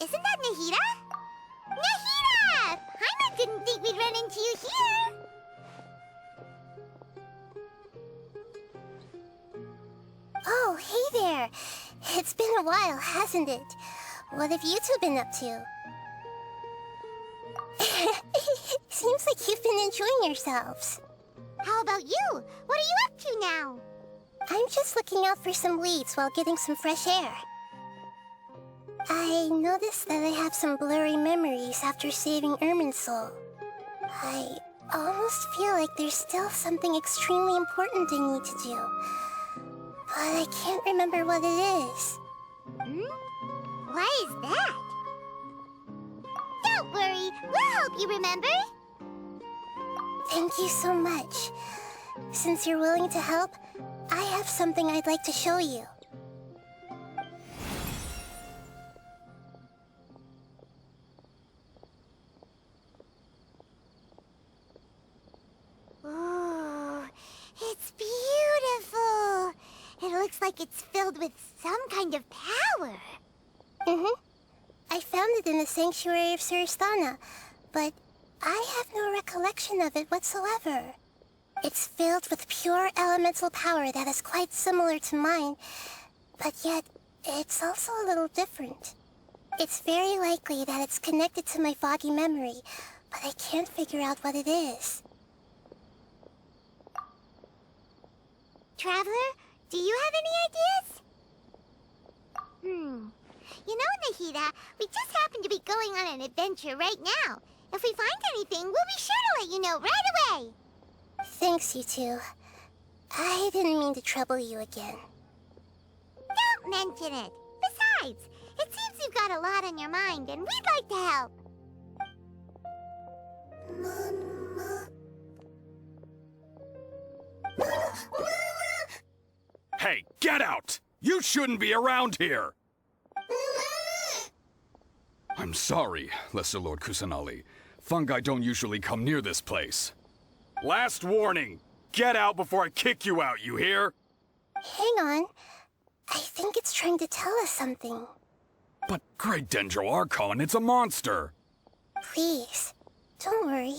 Isn't that Nahida? Nahida! Paimon didn't think we'd run into you here! Oh, hey there! It's been a while, hasn't it? What have you two been up to? Seems like you've been enjoying yourselves. How about you? What are you up to now? I'm just looking out for some leads while getting some fresh air. I noticed that I have some blurry memories after saving Ermin's soul. I almost feel like there's still something extremely important I need to do. But I can't remember what it is. What is that? Don't worry, we'll help you remember. Thank you so much. Since you're willing to help, I have something I'd like to show you. Ooh, it's beautiful. It looks like it's filled with some kind of power. I found it in the sanctuary of Suristana, but I have no recollection of it whatsoever. It's filled with pure elemental power that is quite similar to mine, but yet it's also a little different. It's very likely that it's connected to my foggy memory, but I can't figure out what it is. Traveler, do you have any ideas? You know, Nahida, we just happen to be going on an adventure right now. If we find anything, we'll be sure to let you know right away. Thanks, you two. I didn't mean to trouble you again. Don't mention it. Besides, it seems you've got a lot on your mind, and we'd like to help. Hey, get out! You shouldn't be around here! I'm sorry, Lesser Lord Kusanali. Fungi don't usually come near this place. Last warning! Get out before I kick you out, you hear? Hang on. I think it's trying to tell us something. But Great Dendro Archon, it's a monster! Please, don't worry.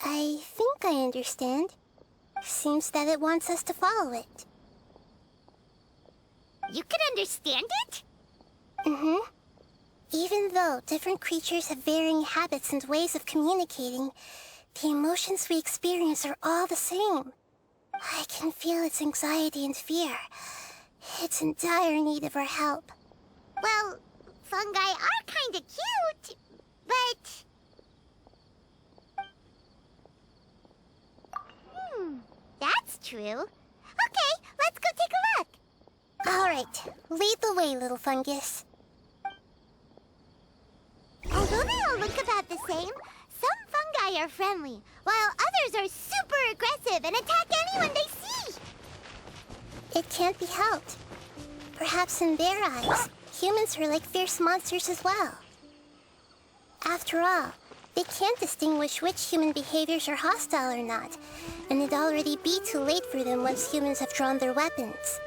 I think I understand. Seems that it wants us to follow it. You can understand it? Even though different creatures have varying habits and ways of communicating, the emotions we experience are all the same. I can feel its anxiety and fear. It's in dire need of our help. Well, fungi are kinda cute, but... that's true. Okay, let's go take a look. All right, lead the way, little fungus. Although they all look about the same, some fungi are friendly, while others are super aggressive and attack anyone they see. It can't be helped. Perhaps in their eyes, humans are like fierce monsters as well. After all, they can't distinguish which human behaviors are hostile or not, and it'd already be too late for them once humans have drawn their weapons.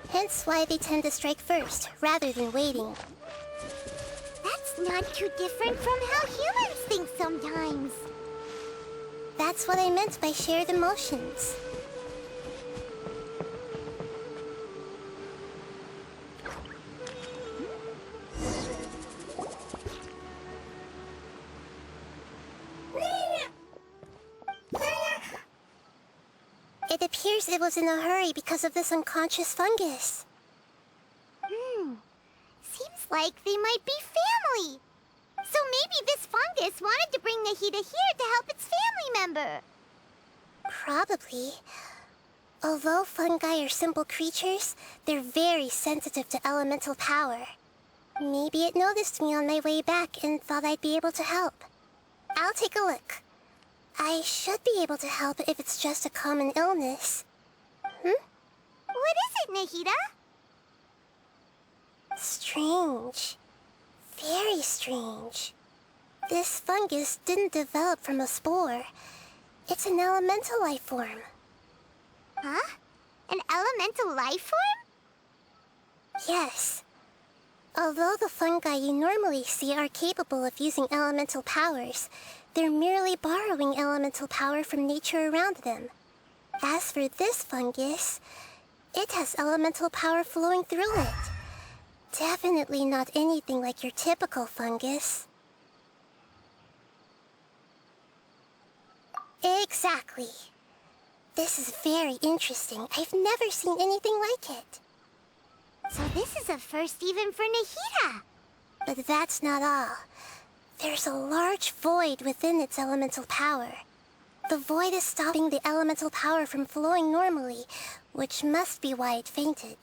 Hence why they tend to strike first, rather than waiting. That's not too different from how humans think sometimes. That's what I meant by shared emotions. It appears it was in a hurry because of this unconscious fungus. Seems like they might be family. So maybe this fungus wanted to bring Nahida here to help its family member. Probably. Although fungi are simple creatures, they're very sensitive to elemental power. Maybe it noticed me on my way back and thought I'd be able to help. I'll take a look. I should be able to help if it's just a common illness. What is it, Nahida? Strange. Very strange. This fungus didn't develop from a spore. It's an elemental life form. Huh? An elemental life form? Yes. Although the fungi you normally see are capable of using elemental powers, they're merely borrowing elemental power from nature around them. As for this fungus, it has elemental power flowing through it. Definitely not anything like your typical fungus. Exactly. This is very interesting. I've never seen anything like it. So this is a first even for Nahida. But that's not all. There's a large void within its elemental power. The void is stopping the elemental power from flowing normally, which must be why it fainted.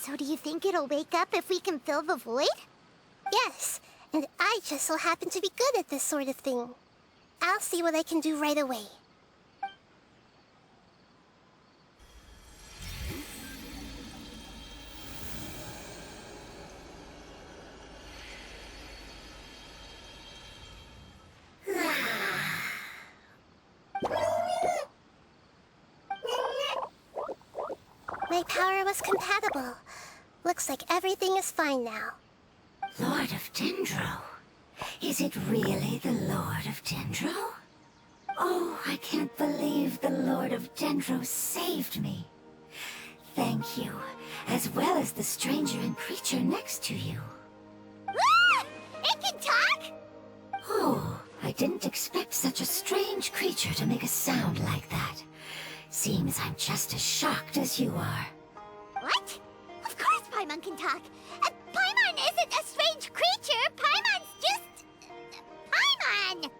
So do you think it'll wake up if we can fill the void? Yes, and I just so happen to be good at this sort of thing. I'll see what I can do right away. My power was compatible. Looks like everything is fine now. Lord of Dendro? Is it really the Lord of Dendro? Oh, I can't believe the Lord of Dendro saved me. Thank you, as well as the stranger and creature next to you. Ah! It can talk? Oh, I didn't expect such a strange creature to make a sound like that. Seems I'm just as shocked as you are. What? Of course Paimon can talk. Paimon isn't a strange creature. Paimon's just... Paimon!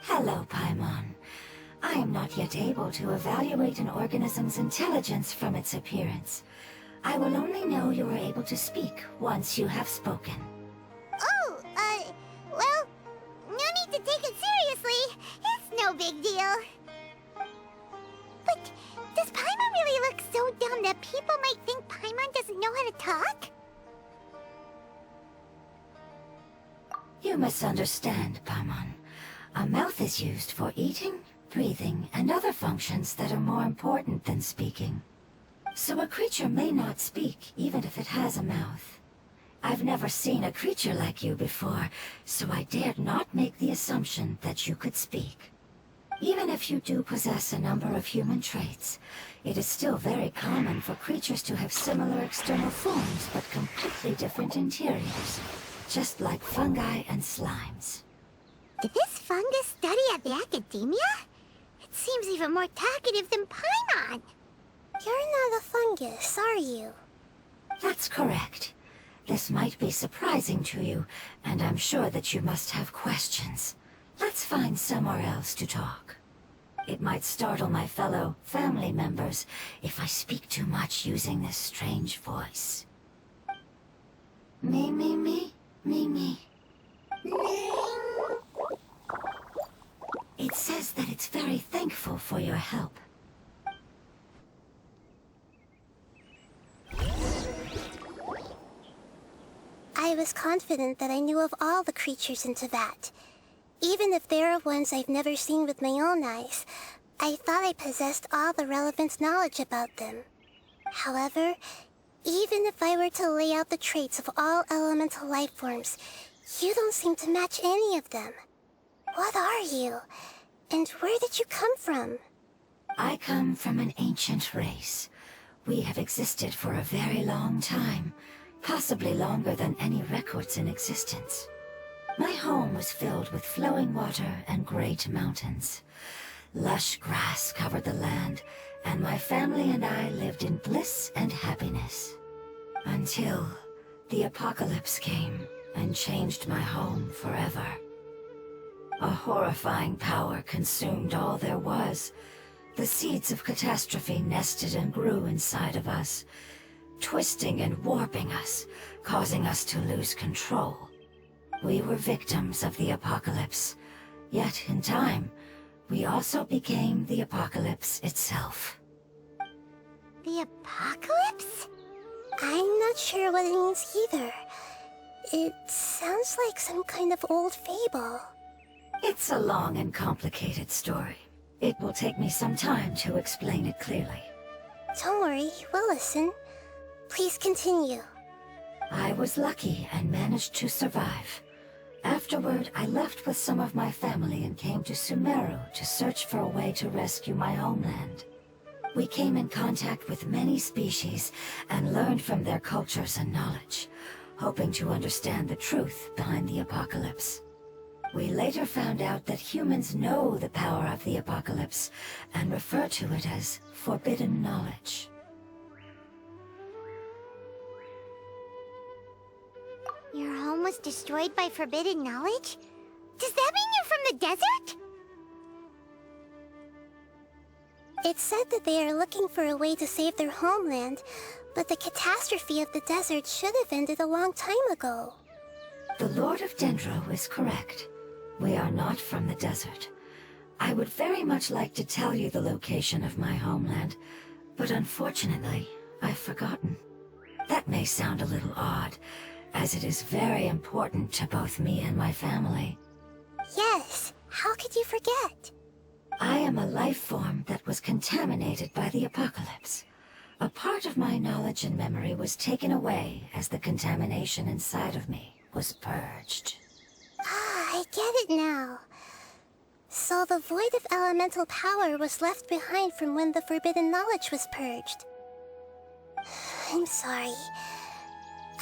Hello, Paimon. I am not yet able to evaluate an organism's intelligence from its appearance. I will only know you are able to speak once you have spoken. Oh, well, no need to take it seriously. It's no big deal. But does Paimon really look so dumb that people might think Paimon doesn't know how to talk? You misunderstand, Paimon. A mouth is used for eating, breathing, and other functions that are more important than speaking. So a creature may not speak, even if it has a mouth. I've never seen a creature like you before, so I dared not make the assumption that you could speak. Even if you do possess a number of human traits, it is still very common for creatures to have similar external forms but completely different interiors, just like fungi and slimes. Did this fungus study at the academia? It seems even more talkative than Paimon. You're not a fungus, are you? That's correct. This might be surprising to you, and I'm sure that you must have questions. Let's find somewhere else to talk. It might startle my fellow family members if I speak too much using this strange voice. Me, me, me, me, me. It says that it's very thankful for your help. I was confident that I knew of all the creatures in Teyvat. Even if there are ones I've never seen with my own eyes, I thought I possessed all the relevant knowledge about them. However, even if I were to lay out the traits of all elemental life forms, you don't seem to match any of them. What are you? And where did you come from? I come from an ancient race. We have existed for a very long time, possibly longer than any records in existence. My home was filled with flowing water and great mountains. Lush grass covered the land, and my family and I lived in bliss and happiness. Until the apocalypse came and changed my home forever. A horrifying power consumed all there was. The seeds of catastrophe nested and grew inside of us, twisting and warping us, causing us to lose control. We were victims of the apocalypse, yet in time, we also became the apocalypse itself. The apocalypse? I'm not sure what it means either. It sounds like some kind of old fable. It's a long and complicated story. It will take me some time to explain it clearly. Don't worry, we'll listen. Please continue. I was lucky and managed to survive. Afterward, I left with some of my family and came to Sumeru to search for a way to rescue my homeland. We came in contact with many species and learned from their cultures and knowledge, hoping to understand the truth behind the apocalypse. We later found out that humans know the power of the apocalypse and refer to it as forbidden knowledge. Your home was destroyed by forbidden knowledge? Does that mean you're from the desert? It said that they are looking for a way to save their homeland, but the catastrophe of the desert should have ended a long time ago. The Lord of Dendro is correct. We are not from the desert. I would very much like to tell you the location of my homeland, but unfortunately, I've forgotten. That may sound a little odd, as it is very important to both me and my family. Yes, how could you forget? I am a life form that was contaminated by the apocalypse. A part of my knowledge and memory was taken away as the contamination inside of me was purged. Ah, I get it now. So the void of elemental power was left behind from when the forbidden knowledge was purged. I'm sorry.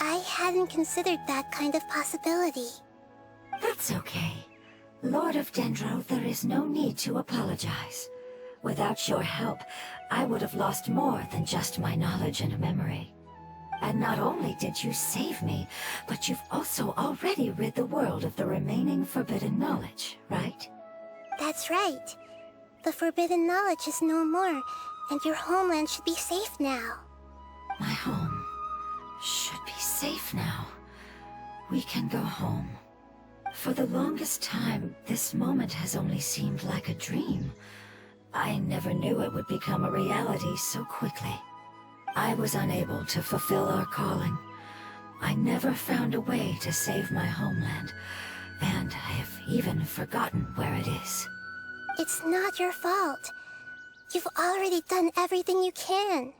I hadn't considered that kind of possibility. That's okay. Lord of Dendro, there is no need to apologize. Without your help, I would have lost more than just my knowledge and memory. And not only did you save me, but you've also already rid the world of the remaining forbidden knowledge, right? That's right. The forbidden knowledge is no more, and your homeland should be safe now. My home should be safe now. We can go home. For the longest time, this moment has only seemed like a dream. I never knew it would become a reality so quickly. I was unable to fulfill our calling. I never found a way to save my homeland, and I have even forgotten where it is. It's not your fault. You've already done everything you can.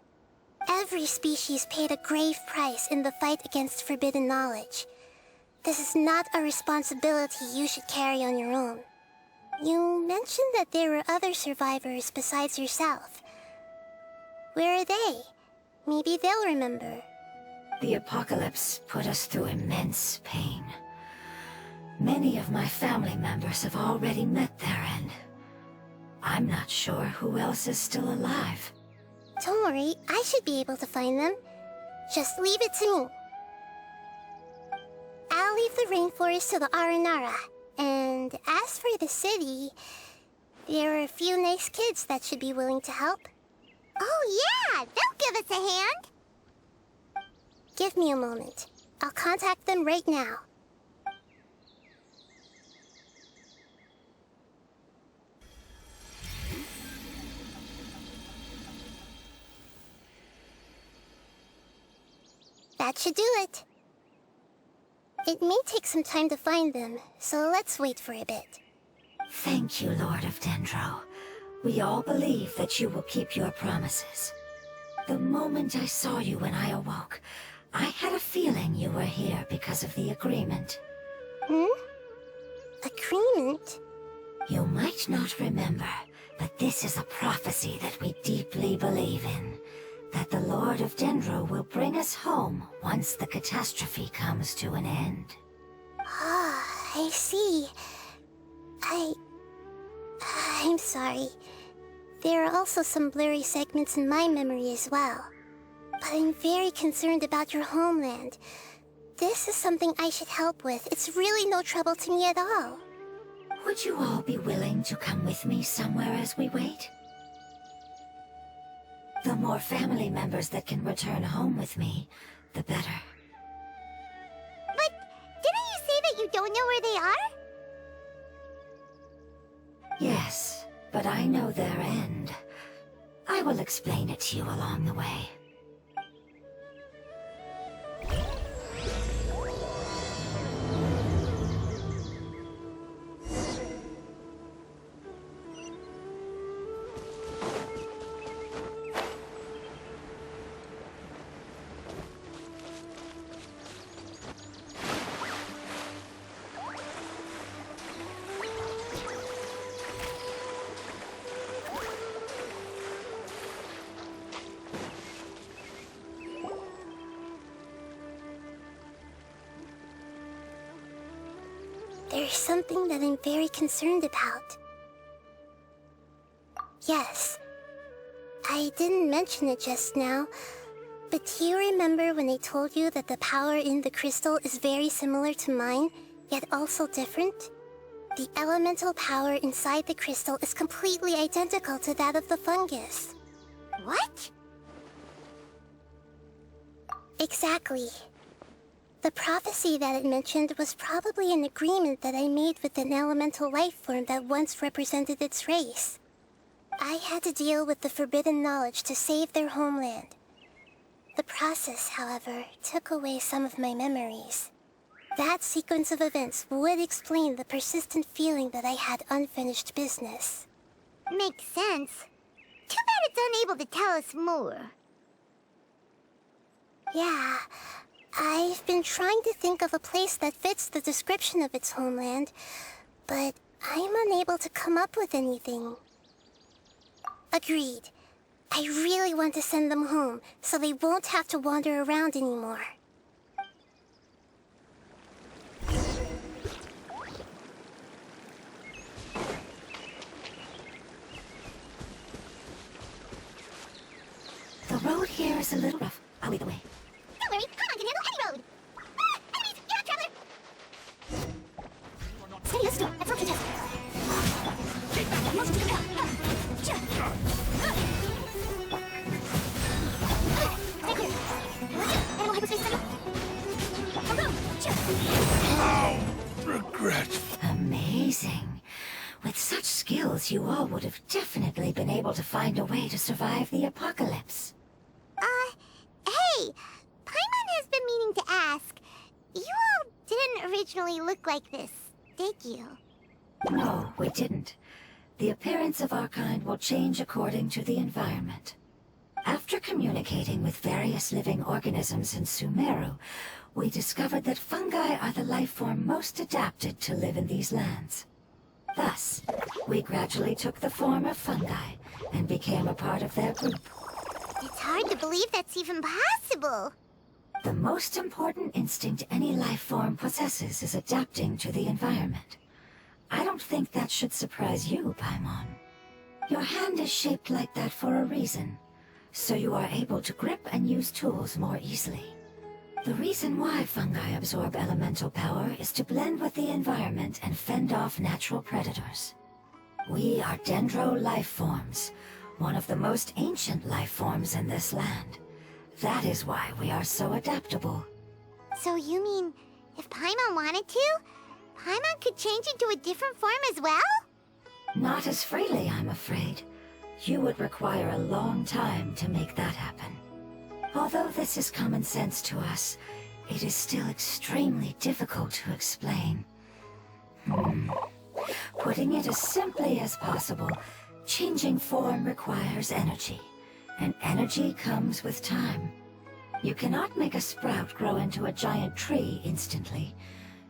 Every species paid a grave price in the fight against forbidden knowledge. This is not a responsibility you should carry on your own. You mentioned that there were other survivors besides yourself. Where are they? Maybe they'll remember. The apocalypse put us through immense pain. Many of my family members have already met their end. I'm not sure who else is still alive. Don't worry, I should be able to find them. Just leave it to me. I'll leave the rainforest to the Aranara. And as for the city, there are a few nice kids that should be willing to help. Oh yeah, they'll give us a hand. Give me a moment. I'll contact them right now. That should do it. It may take some time to find them, so let's wait for a bit. Thank you, Lord of Dendro. We all believe that you will keep your promises. The moment I saw you when I awoke, I had a feeling you were here because of the agreement. Agreement? You might not remember, but this is a prophecy that we deeply believe in. That the Lord of Dendro will bring us home once the catastrophe comes to an end. Ah, I see. I'm sorry. There are also some blurry segments in my memory as well. But I'm very concerned about your homeland. This is something I should help with. It's really no trouble to me at all. Would you all be willing to come with me somewhere as we wait? The more family members that can return home with me, the better. But didn't you say that you don't know where they are? Yes, but I know their end. I will explain it to you along the way. something that I'm very concerned about. Yes, I didn't mention it just now, but do you remember when I told you that the power in the crystal is very similar to mine, yet also different? The elemental power inside the crystal is completely identical to that of the fungus. What? Exactly. The prophecy that it mentioned was probably an agreement that I made with an elemental life form that once represented its race. I had to deal with the forbidden knowledge to save their homeland. The process, however, took away some of my memories. That sequence of events would explain the persistent feeling that I had unfinished business. Makes sense. Too bad it's unable to tell us more. Yeah, I've been trying to think of a place that fits the description of its homeland, but I'm unable to come up with anything. Agreed. I really want to send them home, so they won't have to wander around anymore. The road here is a little rough. I'll lead the way. Don't worry, Paimon can handle any road. Ah! Enemies! Get up, traveler! Steady as stone. Absorb the test. Motion to compel. Stay clear. Animal hyperspace center. Regret. Amazing. With such skills, you all would have definitely been able to find a way to survive the apocalypse. Hey! Paimon has been meaning to ask. You all didn't originally look like this, did you? No, we didn't. The appearance of our kind will change according to the environment. After communicating with various living organisms in Sumeru, we discovered that fungi are the life form most adapted to live in these lands. Thus, we gradually took the form of fungi and became a part of their group. It's hard to believe that's even possible. The most important instinct any life form possesses is adapting to the environment. I don't think that should surprise you, Paimon. Your hand is shaped like that for a reason, so you are able to grip and use tools more easily. The reason why fungi absorb elemental power is to blend with the environment and fend off natural predators. We are dendro life forms, one of the most ancient life forms in this land. That is why we are so adaptable. So you mean, if Paimon wanted to, Paimon could change into a different form as well? Not as freely, I'm afraid. You would require a long time to make that happen. Although this is common sense to us, it is still extremely difficult to explain. Putting it as simply as possible, changing form requires energy, and energy comes with time. You cannot make a sprout grow into a giant tree instantly,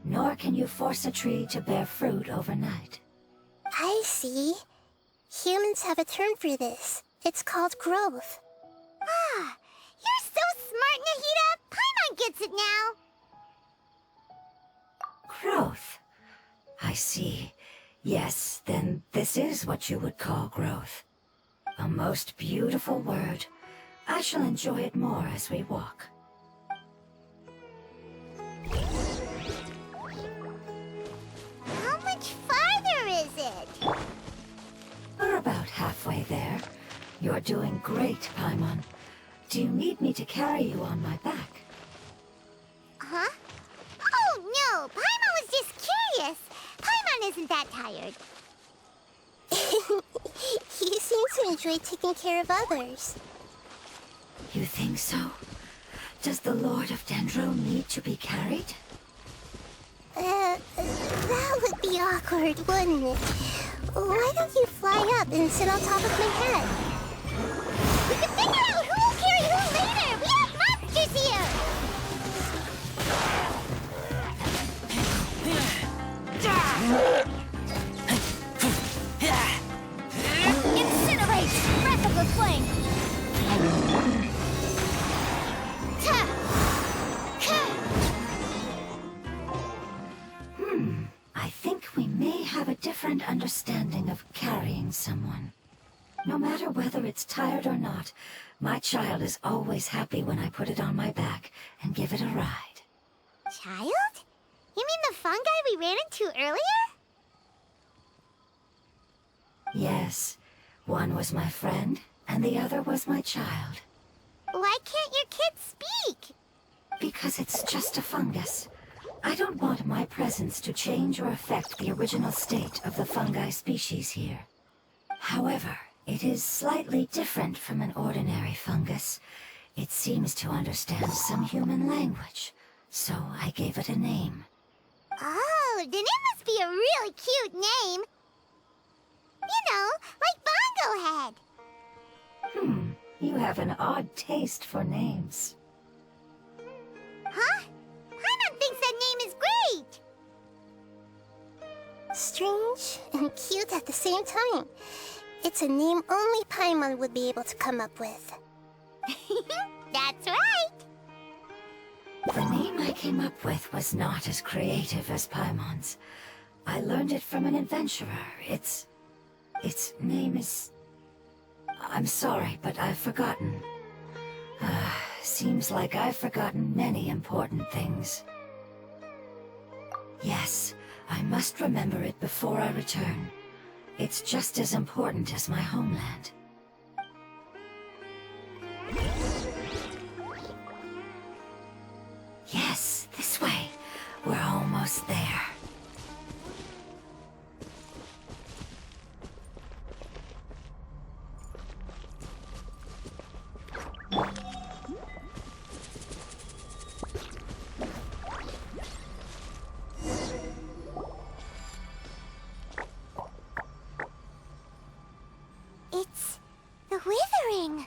nor can you force a tree to bear fruit overnight. I see. Humans have a term for this. It's called growth. Ah, you're so smart, Nahida! Paimon gets it now! Growth. I see. Yes, then this is what you would call growth. A most beautiful word. I shall enjoy it more as we walk. How much farther is it? We're about halfway there. You're doing great, Paimon. Do you need me to carry you on my back? Huh? Oh, no! Paimon was just curious! Paimon isn't that tired. You seem to enjoy taking care of others. You think so? Does the Lord of Dendro need to be carried? That would be awkward, wouldn't it? Why don't you fly up and sit on top of my head? We can figure out who will carry who later! We have monsters here! Incinerate! Breath of the flame! I think carrying someone. No matter whether it's tired or not, my child is always happy when I put it on my back and give it a ride. Child? You mean the fungi we ran into earlier? Yes, one was my friend, and the other was my child. Why can't your kid speak? Because it's just a fungus. I don't want my presence to change or affect the original state of the fungi species here. However, it is slightly different from an ordinary fungus. It seems to understand some human language, so I gave it a name. Oh, then it must be a really cute name. You know, like Bongo Head. You have an odd taste for names. Huh? Paimon thinks that name is great. Strange and cute at the same time. It's a name only Paimon would be able to come up with. That's right. The name I came up with was not as creative as Paimon's. I learned it from an adventurer. Its name is... I'm sorry, but I've forgotten. Seems like I've forgotten many important things. Yes, I must remember it before I return. It's just as important as my homeland. Yes, this way. We're almost there. It's the Withering.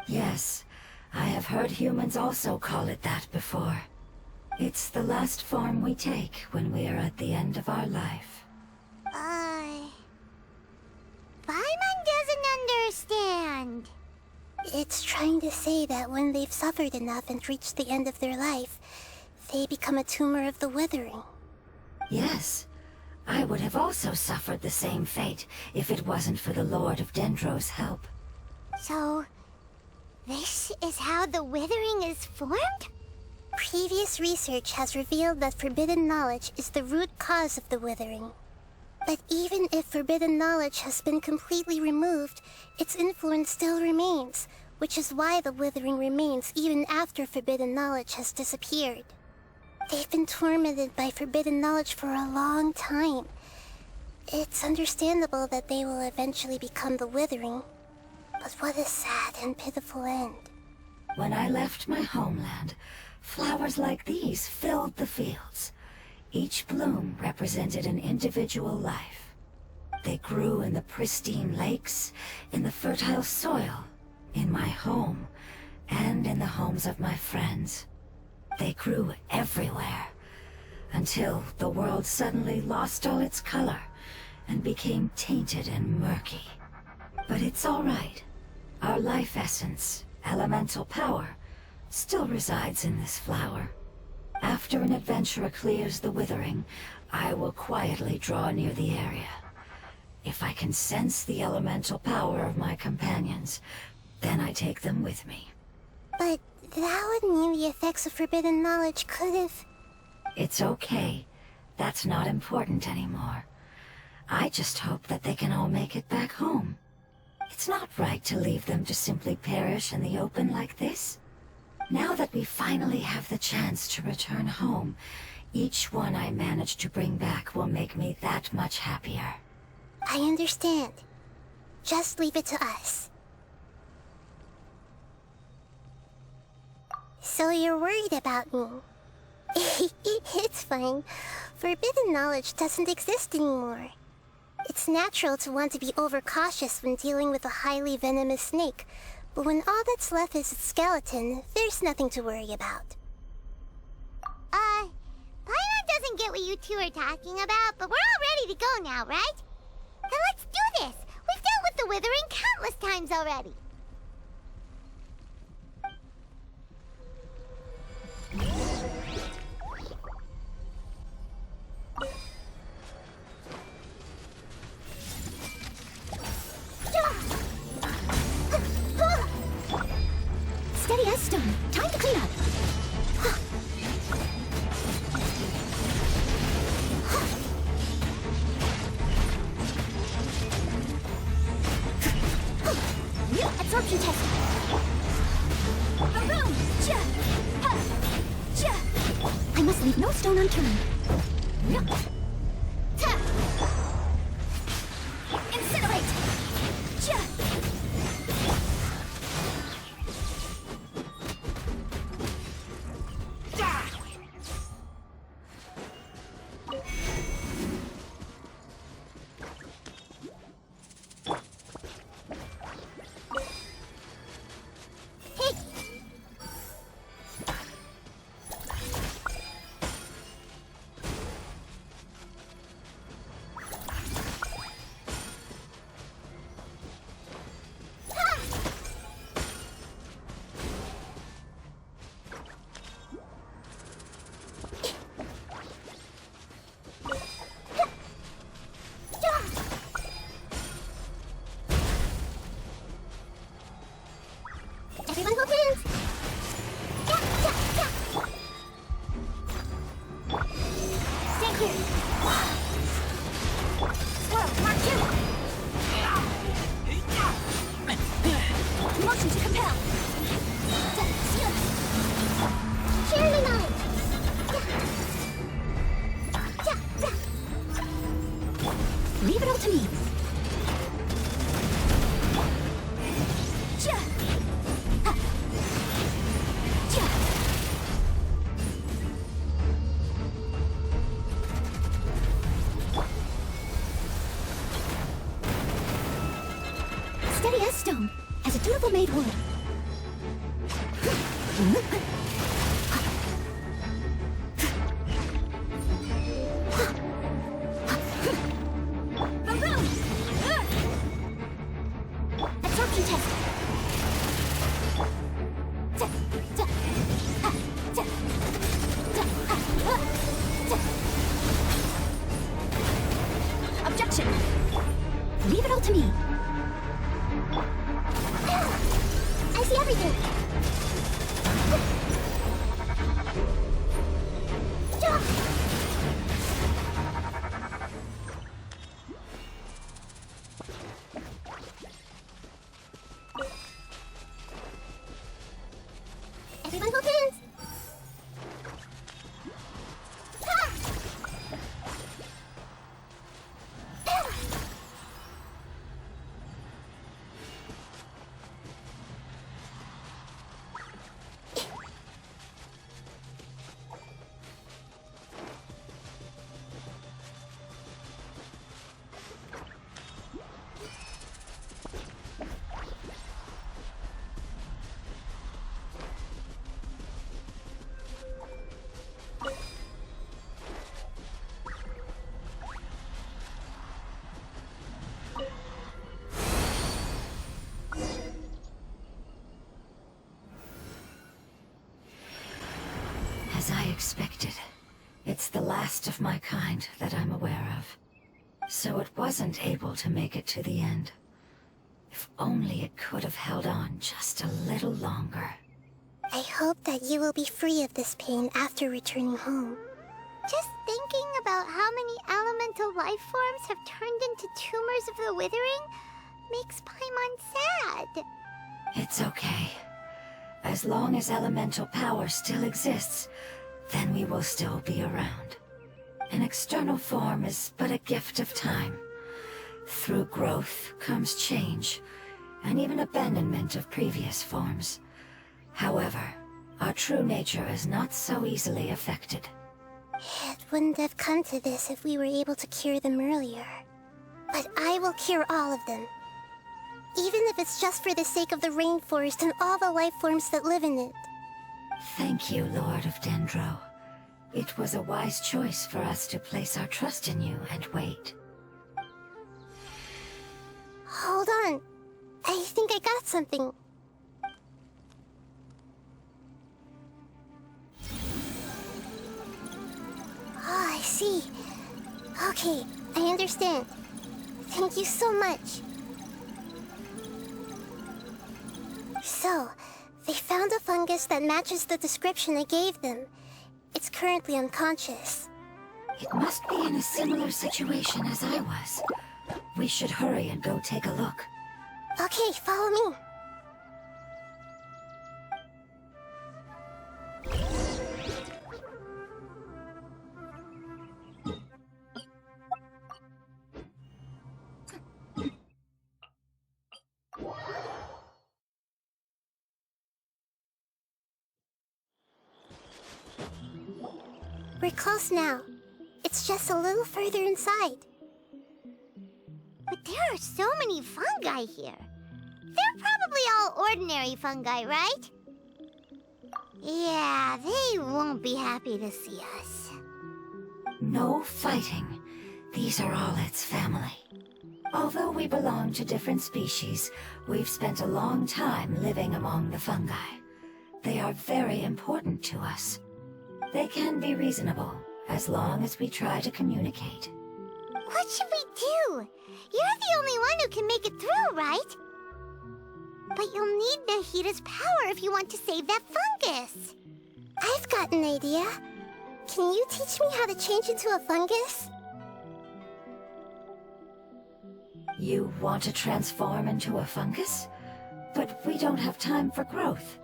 Yes, I have heard humans also call it that before. It's the last form we take when we are at the end of our life. Paimon doesn't understand. It's trying to say that when they've suffered enough and reached the end of their life, they become a tumor of the Withering. Yes, I would have also suffered the same fate if it wasn't for the Lord of Dendro's help. So, this is how the Withering is formed? Previous research has revealed that forbidden knowledge is the root cause of the Withering. But even if forbidden knowledge has been completely removed, its influence still remains, which is why the Withering remains even after forbidden knowledge has disappeared. They've been tormented by forbidden knowledge for a long time. It's understandable that they will eventually become the Withering. But what a sad and pitiful end. When I left my homeland, flowers like these filled the fields. Each bloom represented an individual life. They grew in the pristine lakes, in the fertile soil, in my home, and in the homes of my friends. They grew everywhere, until the world suddenly lost all its color and became tainted and murky. But it's all right. Our life essence, elemental power, still resides in this flower. After an adventurer clears the Withering, I will quietly draw near the area. If I can sense the elemental power of my companions, then I take them with me. But that would mean the effects of forbidden knowledge could have... It's okay. That's not important anymore. I just hope that they can all make it back home. It's not right to leave them to simply perish in the open like this. Now that we finally have the chance to return home, each one I manage to bring back will make me that much happier. I understand. Just leave it to us. So you're worried about me? It's fine. Forbidden knowledge doesn't exist anymore. It's natural to want to be overcautious when dealing with a highly venomous snake, but when all that's left is its skeleton, there's nothing to worry about. Paimon doesn't get what you two are talking about, but we're all ready to go now, right? Then let's do this! We've dealt with the Withering countless times already! Absorption test. Boom! Cha! Ha! Cha! I must leave no stone unturned. Yup. Ta! Incinerate! Cha! Everyone hold hands! Yeah, yeah, yeah! Stay clear! Swirl, Mark 2! Motion to compel! Seal! Surely not! Yeah, yeah, yeah! Leave it all to me! Ja! Ha! Ja! Steady as stone, as a dutiful maid would. Boom! Absorption test. Objection! Leave it all to me. I see everything. Everyone hold hands. As I expected, it's the last of my kind that I'm aware of. So it wasn't able to make it to the end. If only it could have held on just a little longer. I hope that you will be free of this pain after returning home. Just thinking about how many elemental life forms have turned into tumors of the withering makes Paimon sad. It's okay. As long as elemental power still exists, then we will still be around. An external form is but a gift of time. Through growth comes change, and even abandonment of previous forms. However, our true nature is not so easily affected. It wouldn't have come to this if we were able to cure them earlier. But I will cure all of them. Even if it's just for the sake of the rainforest and all the life forms that live in it. Thank you, Lord of Dendro. It was a wise choice for us to place our trust in you and wait. Hold on. I think I got something. Oh, I see. Okay, I understand. Thank you so much. So, they found a fungus that matches the description I gave them. It's currently unconscious. It must be in a similar situation as I was. We should hurry and go take a look. Okay, follow me. We're close now. It's just a little further inside. But there are so many fungi here. They're probably all ordinary fungi, right? Yeah, they won't be happy to see us. No fighting. These are all its family. Although we belong to different species, we've spent a long time living among the fungi. They are very important to us. They can be reasonable, as long as we try to communicate. What should we do? You're the only one who can make it through, right? But you'll need Nahida's power if you want to save that fungus. I've got an idea. Can you teach me how to change into a fungus? You want to transform into a fungus? But we don't have time for growth.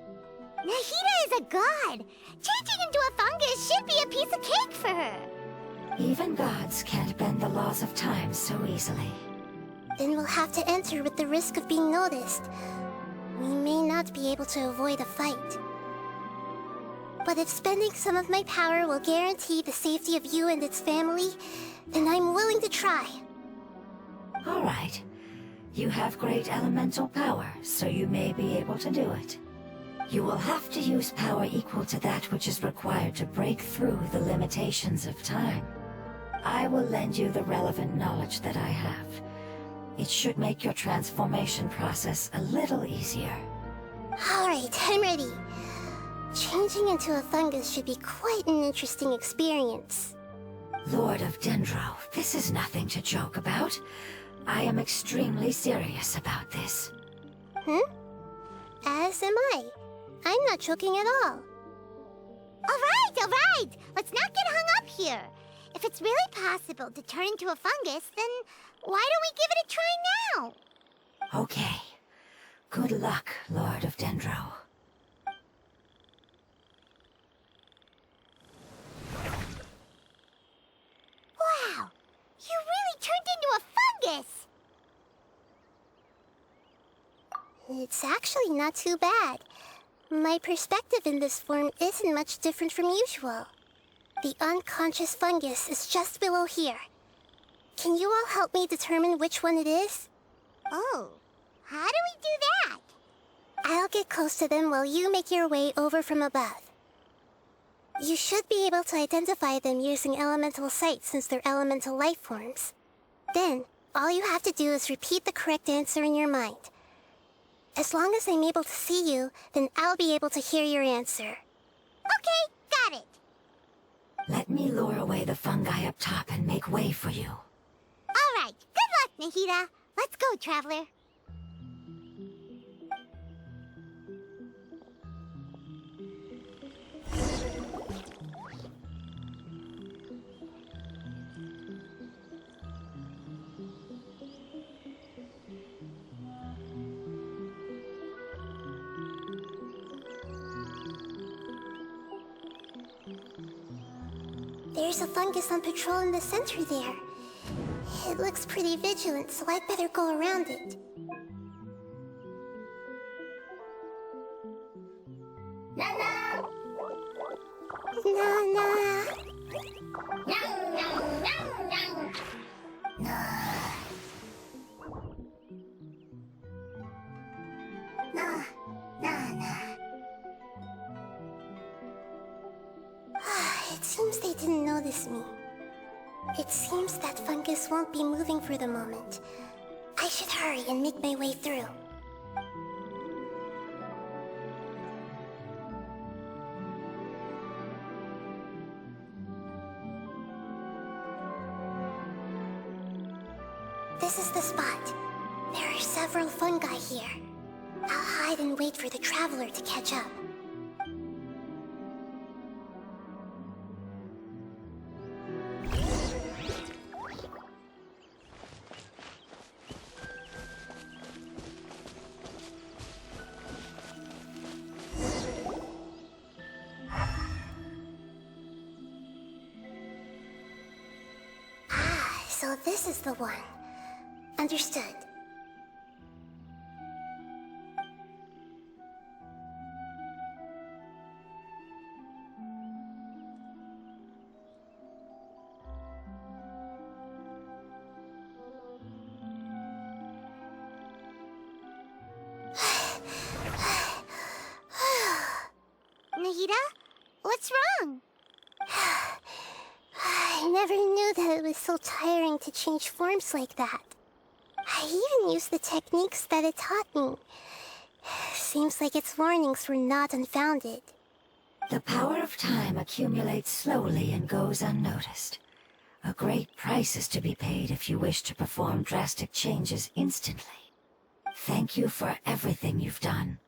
Nahida is a god. Changing into a fungus should be a piece of cake for her. Even gods can't bend the laws of time so easily. Then we'll have to enter with the risk of being noticed. We may not be able to avoid a fight. But if spending some of my power will guarantee the safety of you and its family, then I'm willing to try. All right. You have great elemental power, so you may be able to do it. You will have to use power equal to that which is required to break through the limitations of time. I will lend you the relevant knowledge that I have. It should make your transformation process a little easier. All right, I'm ready. Changing into a fungus should be quite an interesting experience. Lord of Dendro, this is nothing to joke about. I am extremely serious about this. As am I. I'm not joking at all. All right. Let's not get hung up here. If it's really possible to turn into a fungus, then why don't we give it a try now? Okay. Good luck, Lord of Dendro. Wow, you really turned into a fungus! It's actually not too bad. My perspective in this form isn't much different from usual. The unconscious fungus is just below here. Can you all help me determine which one it is? Oh, how do we do that? I'll get close to them while you make your way over from above. You should be able to identify them using elemental sight since they're elemental life forms. Then, all you have to do is repeat the correct answer in your mind. As long as I'm able to see you, then I'll be able to hear your answer. Okay, got it. Let me lure away the fungi up top and make way for you. All right, good luck, Nahida. Let's go, Traveler. There's a fungus on patrol in the center there. It looks pretty vigilant, so I'd better go around it. Nana! It seems they didn't notice me. It seems that fungus won't be moving for the moment. I should hurry and make my way through. This is the spot. There are several fungi here. I'll hide and wait for the traveler to catch up. So this is the one. Understood. wrong? I never knew that it was so tiring to change forms like that. I even used the techniques that it taught me. Seems like its warnings were not unfounded. The power of time accumulates slowly and goes unnoticed. A great price is to be paid if you wish to perform drastic changes instantly. Thank you for everything you've done.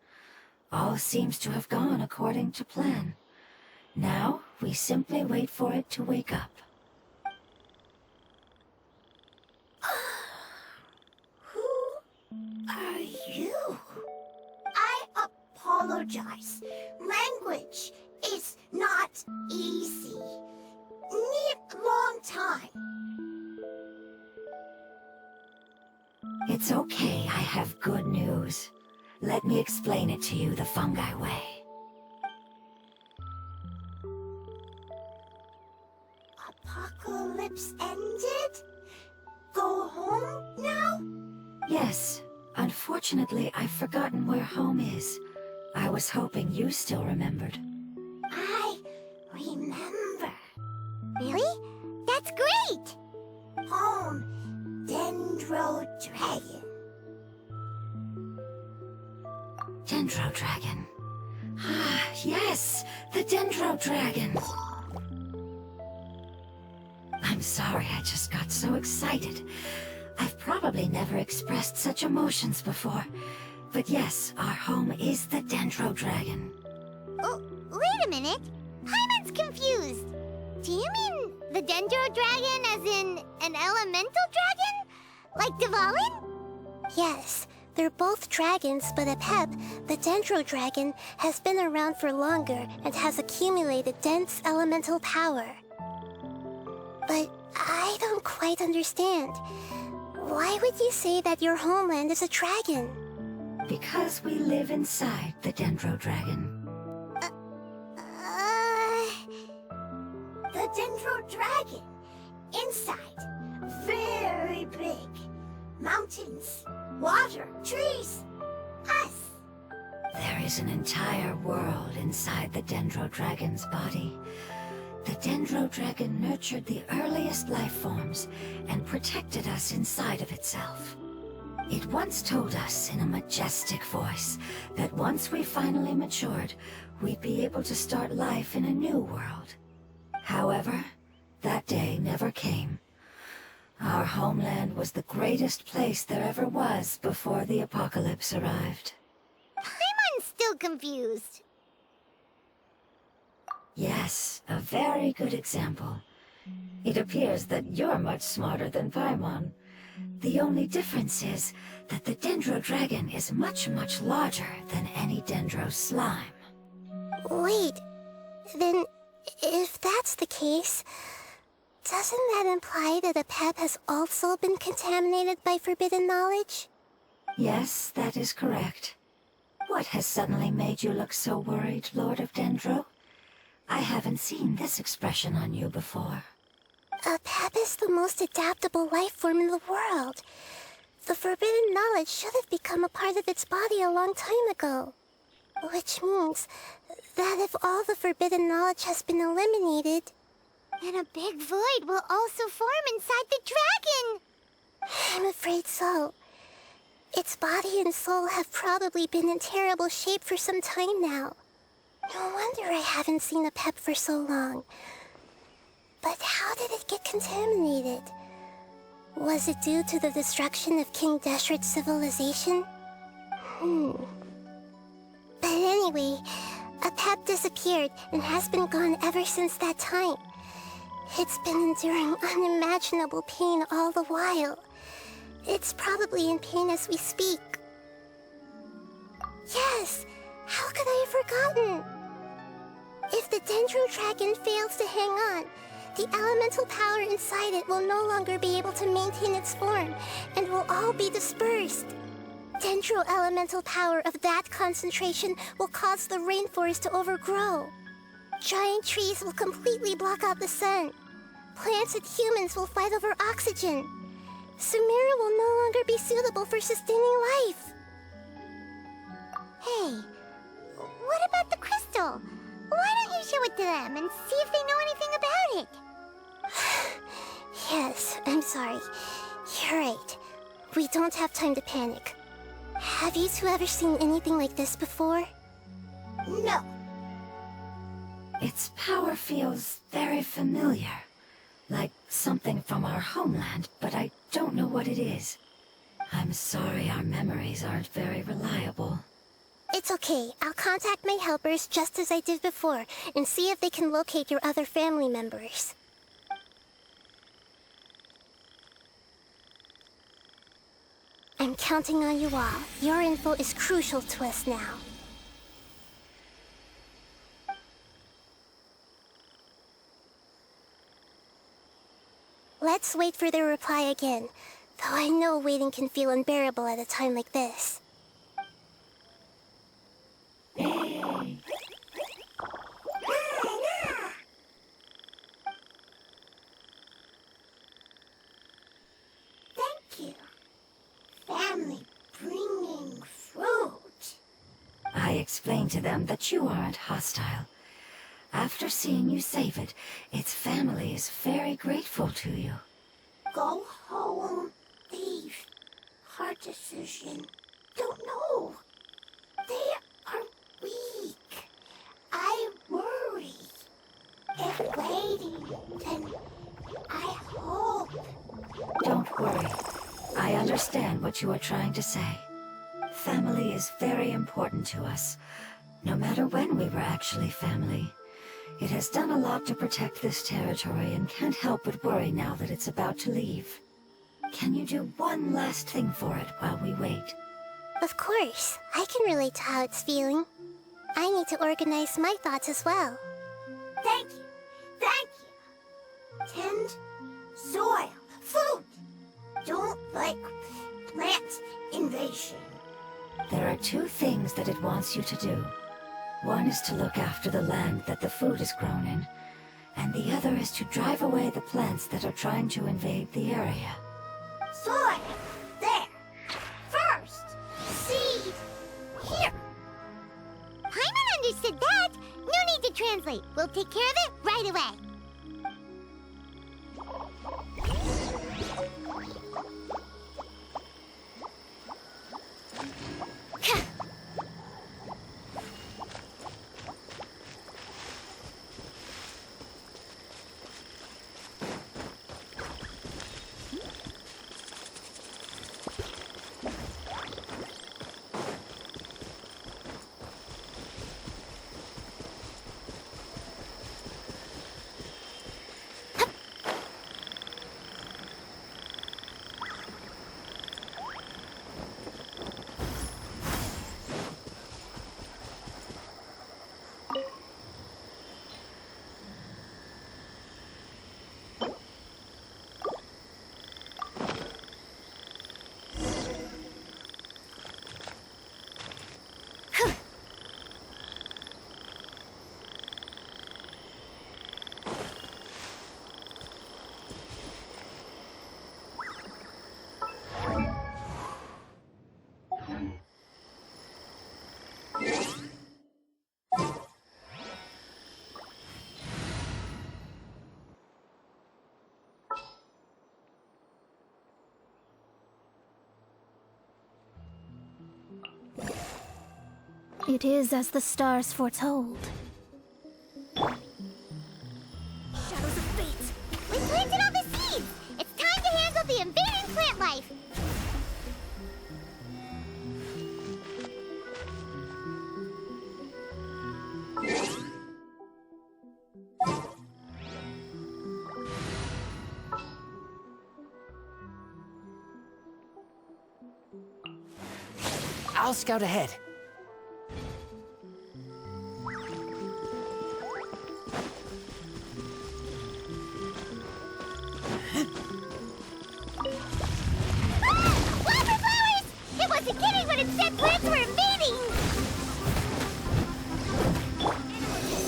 All seems to have gone according to plan. Now, we simply wait for it to wake up. Who are you? I apologize. Language is not easy. Need long time. It's okay, I have good news. Let me explain it to you the fungi way. Apocalypse ended? Go home now? Yes. Unfortunately, I've forgotten where home is. I was hoping you still remembered. I remember. Really? That's great! Home, Dendro Dragon. Dendro Dragon. Ah, yes! The Dendro Dragon! I'm sorry, I just got so excited. I've probably never expressed such emotions before. But yes, our home is the Dendro Dragon. Oh, wait a minute. Paimon's confused. Do you mean the Dendro Dragon as in an elemental dragon? Like Dvalin? Yes, they're both dragons, but Apep, the Dendro Dragon, has been around for longer and has accumulated dense elemental power. But I don't quite understand. Why would you say that your homeland is a dragon? Because we live inside the Dendro Dragon. The Dendro Dragon. Inside. Very big. Mountains, water, trees. Us. There is an entire world inside the Dendro Dragon's body. The Dendro Dragon nurtured the earliest life forms and protected us inside of itself. It once told us in a majestic voice that once we finally matured, we'd be able to start life in a new world. However, that day never came. Our homeland was the greatest place there ever was before the apocalypse arrived. Paimon's still confused. Yes, a very good example. It appears that you're much smarter than Paimon. The only difference is that the Dendro Dragon is much, much larger than any Dendro slime. Wait, then if that's the case, doesn't that imply that Apep has also been contaminated by forbidden knowledge? Yes, that is correct. What has suddenly made you look so worried, Lord of Dendro? I haven't seen this expression on you before. Apep is the most adaptable life form in the world. The forbidden knowledge should have become a part of its body a long time ago. Which means that if all the forbidden knowledge has been eliminated, then a big void will also form inside the dragon! I'm afraid so. Its body and soul have probably been in terrible shape for some time now. No wonder I haven't seen Apep for so long. But how did it get contaminated? Was it due to the destruction of King Deshret's civilization? But anyway, Apep disappeared and has been gone ever since that time. It's been enduring unimaginable pain all the while. It's probably in pain as we speak. Yes! How could I have forgotten? If the Dendro Dragon fails to hang on, the elemental power inside it will no longer be able to maintain its form, and will all be dispersed. Dendro elemental power of that concentration will cause the rainforest to overgrow. Giant trees will completely block out the sun. Plants and humans will fight over oxygen. Sumeru will no longer be suitable for sustaining life. Hey, what about the crystal? Why don't you show it to them and see if they know anything about it. Yes, I'm sorry. You're right. We don't have time to panic. Have you two ever seen anything like this before? No. Its power feels very familiar. Like something from our homeland, but I don't know what it is. I'm sorry our memories aren't very reliable. It's okay. I'll contact my helpers just as I did before and see if they can locate your other family members. I'm counting on you all. Your info is crucial to us now. Let's wait for their reply again, though I know waiting can feel unbearable at a time like this. Thank you. Family bringing fruit. I explained to them that you aren't hostile. After seeing you save it, its family is very grateful to you. Go home. Leave. Hard decision. Don't know. They are weak. I worry. If waiting, then I hope. Don't worry. I understand what you are trying to say. Family is very important to us, no matter when we were actually family. It has done a lot to protect this territory and can't help but worry now that it's about to leave. Can you do one last thing for it while we wait? Of course, I can relate to how it's feeling. I need to organize my thoughts as well. Thank you. Thank you. Tend soil. Food. Don't like plant invasion. There are two things that it wants you to do. One is to look after the land that the food is grown in, and the other is to drive away the plants that are trying to invade the area. Soil. There. First. Seed. Here. Paimon understood that. No need to translate. We'll take care of it right away. It is as the stars foretold. Shadows of fate. We planted all the seeds. It's time to handle the invading plant life. I'll scout ahead. Wildflowers! It wasn't kidding when it said plants were invading!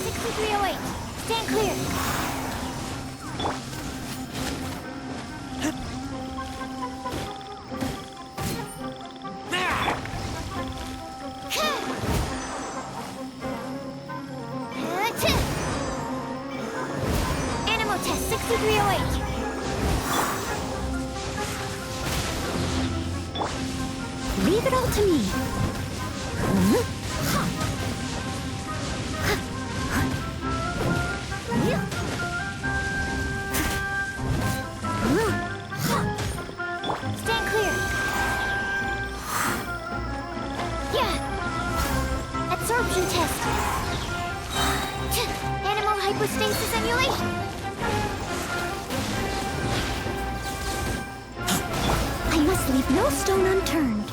6308, stand clear. Leave it all to me. Stand clear. Yeah. Absorption test. Animal hypostasis emulation. I must leave no stone unturned.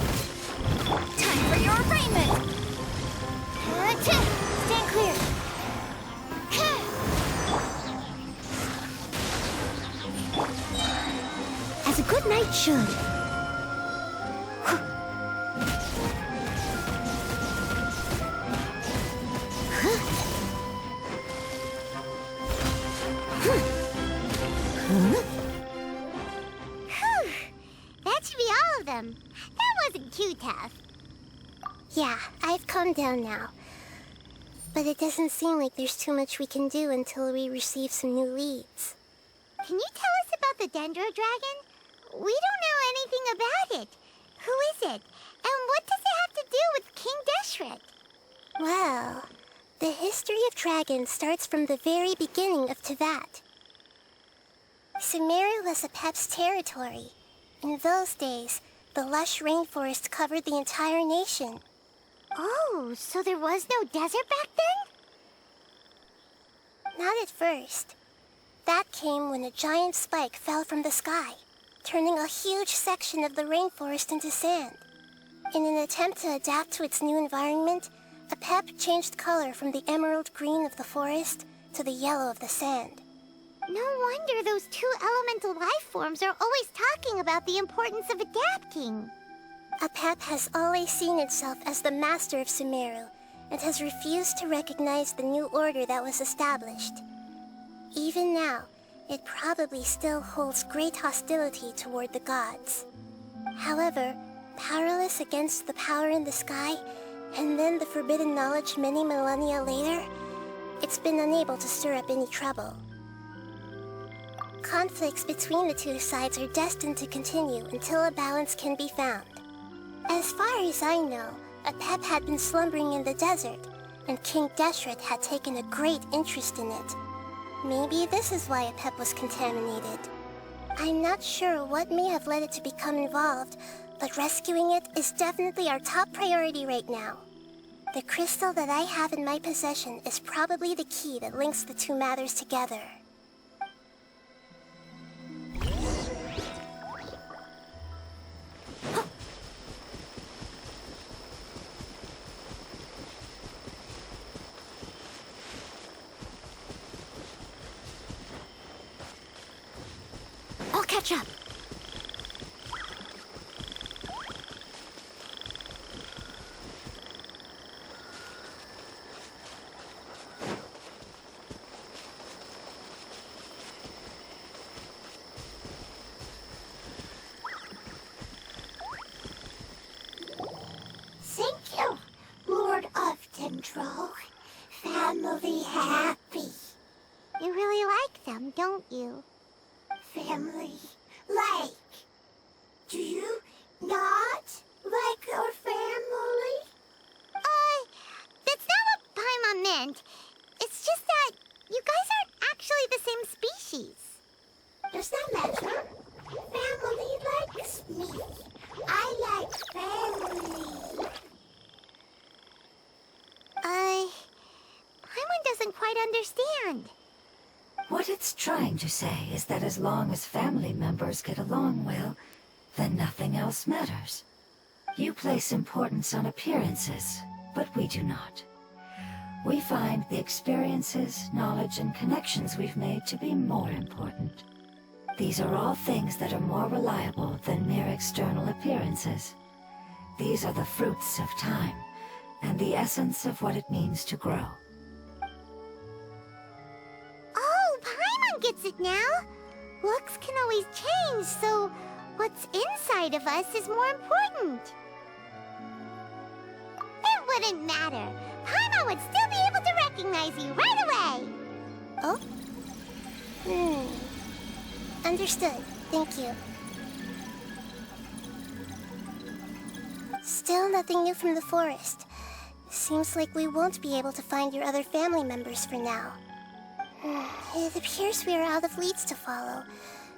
Time for your arraignment. Stand clear. As a good knight should. Whew. That should be all of them. That wasn't too tough. Yeah, I've calmed down now. But it doesn't seem like there's too much we can do until we receive some new leads. Can you tell us about the Dendro Dragon? We don't know anything about it. Who is it? And what does it have to do with King Deshret? Well, the history of dragons starts from the very beginning of Tevat. Sumeru was Apep's territory. In those days, the lush rainforest covered the entire nation. Oh, so there was no desert back then? Not at first. That came when a giant spike fell from the sky, turning a huge section of the rainforest into sand. In an attempt to adapt to its new environment, Apep changed color from the emerald green of the forest to the yellow of the sand. No wonder those two elemental life forms are always talking about the importance of adapting. Apep has always seen itself as the master of Sumeru and has refused to recognize the new order that was established. Even now, it probably still holds great hostility toward the gods. However, powerless against the power in the sky, and then the forbidden knowledge many millennia later, it's been unable to stir up any trouble. Conflicts between the two sides are destined to continue until a balance can be found. As far as I know, Apep had been slumbering in the desert, and King Deshret had taken a great interest in it. Maybe this is why Apep was contaminated. I'm not sure what may have led it to become involved, but rescuing it is definitely our top priority right now. The crystal that I have in my possession is probably the key that links the two matters together. I'll catch up. Thank you, Lord of Dendro. Family happy. You really like them, don't you? Family like. Do you not like your family? That's not what Paimon meant. It's just that you guys aren't actually the same species. Does that matter? Family likes me. I like family. Paimon doesn't quite understand. What it's trying to say is that as long as family members get along well, then nothing else matters. You place importance on appearances, but we do not. We find the experiences, knowledge, and connections we've made to be more important. These are all things that are more reliable than mere external appearances. These are the fruits of time, and the essence of what it means to grow. Oh, Paimon gets it now. Looks can always change, so what's inside of us is more important. It wouldn't matter. Paimon would still be able to recognize you right away. Oh? Understood. Thank you. Still nothing new from the forest. Seems like we won't be able to find your other family members for now. It appears we are out of leads to follow.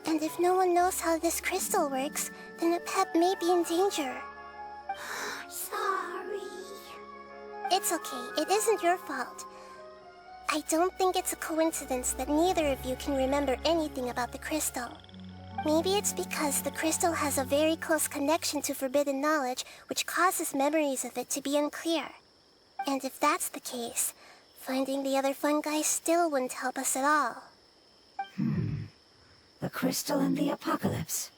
And if no one knows how this crystal works, then a pet may be in danger. Sorry. It's okay. It isn't your fault. I don't think it's a coincidence that neither of you can remember anything about the crystal. Maybe it's because the crystal has a very close connection to forbidden knowledge, which causes memories of it to be unclear. And if that's the case, finding the other fungi still wouldn't help us at all. The crystal and the apocalypse.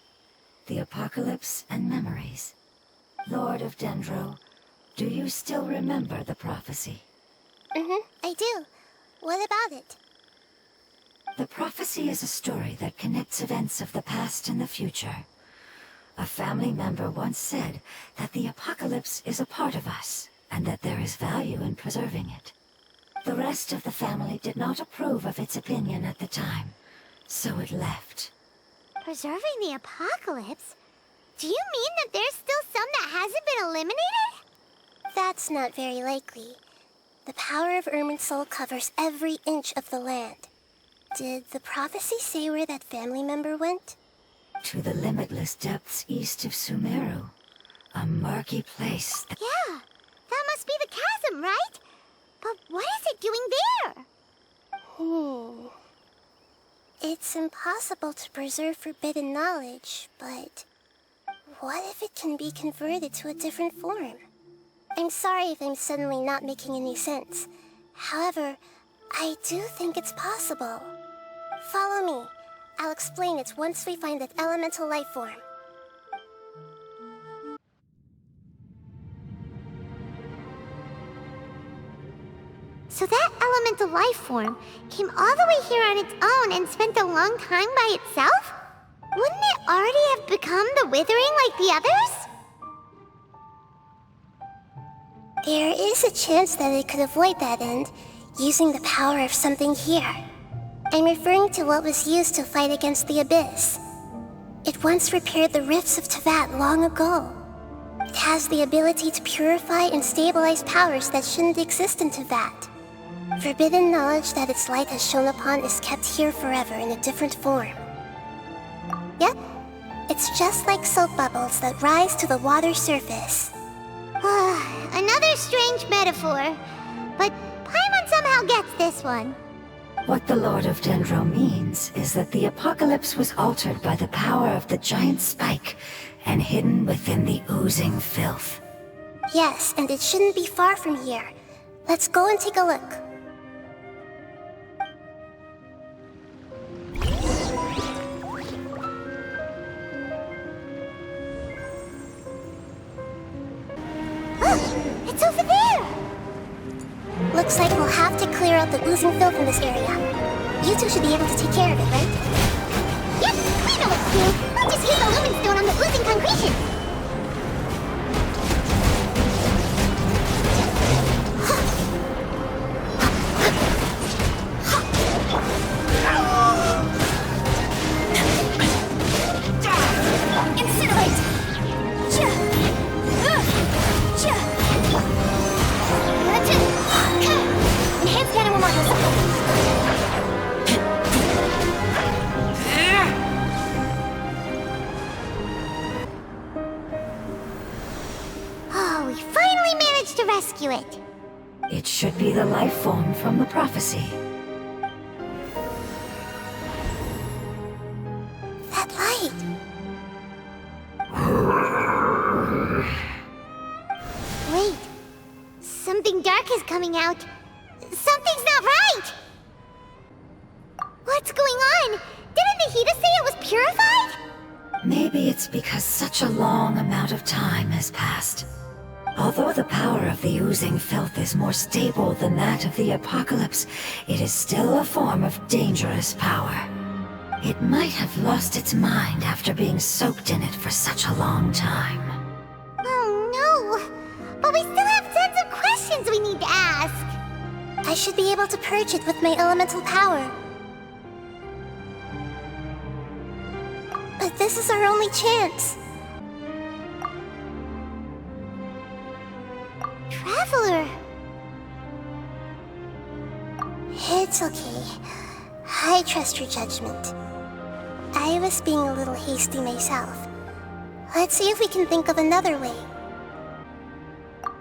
The apocalypse and memories. Lord of Dendro, do you still remember the prophecy? I do. What about it? The prophecy is a story that connects events of the past and the future. A family member once said that the apocalypse is a part of us, and that there is value in preserving it. The rest of the family did not approve of its opinion at the time, so it left. Preserving the apocalypse? Do you mean that there's still some that hasn't been eliminated? That's not very likely. The power of Irminsul covers every inch of the land. Did the prophecy say where that family member went? To the limitless depths east of Sumeru. A murky place that... Yeah, that must be the chasm, right? But what is it doing there? It's impossible to preserve forbidden knowledge, but... what if it can be converted to a different form? I'm sorry if I'm suddenly not making any sense. However, I do think it's possible. Follow me. I'll explain it once we find that elemental life form. So that elemental life form came all the way here on its own and spent a long time by itself? Wouldn't it already have become the Withering like the others? There is a chance that it could avoid that end, using the power of something here. I'm referring to what was used to fight against the Abyss. It once repaired the rifts of Tevat long ago. It has the ability to purify and stabilize powers that shouldn't exist in Tevat. Forbidden knowledge that its light has shone upon is kept here forever in a different form. Yep, it's just like soap bubbles that rise to the water surface. Another strange metaphor, but Paimon somehow gets this one. What the Lord of Dendro means is that the apocalypse was altered by the power of the giant spike and hidden within the oozing filth. Yes, and it shouldn't be far from here. Let's go and take a look. It's over there! Looks like we'll have to clear out the oozing filth in this area. You two should be able to take care of it, right? Yep, we know what to do. We'll just use the lumen stone on the oozing concretion. Rescue it. It should be the life form from the prophecy. That light! Wait. Something dark is coming out. Something's not right! What's going on? Didn't Nahida say it was purified? Maybe it's because such a long amount of time has passed. Although the power of the oozing filth is more stable than that of the apocalypse, it is still a form of dangerous power. It might have lost its mind after being soaked in it for such a long time. Oh no! But we still have tons of questions we need to ask! I should be able to purge it with my elemental power. But this is our only chance. Traveler! It's okay. I trust your judgment. I was being a little hasty myself. Let's see if we can think of another way.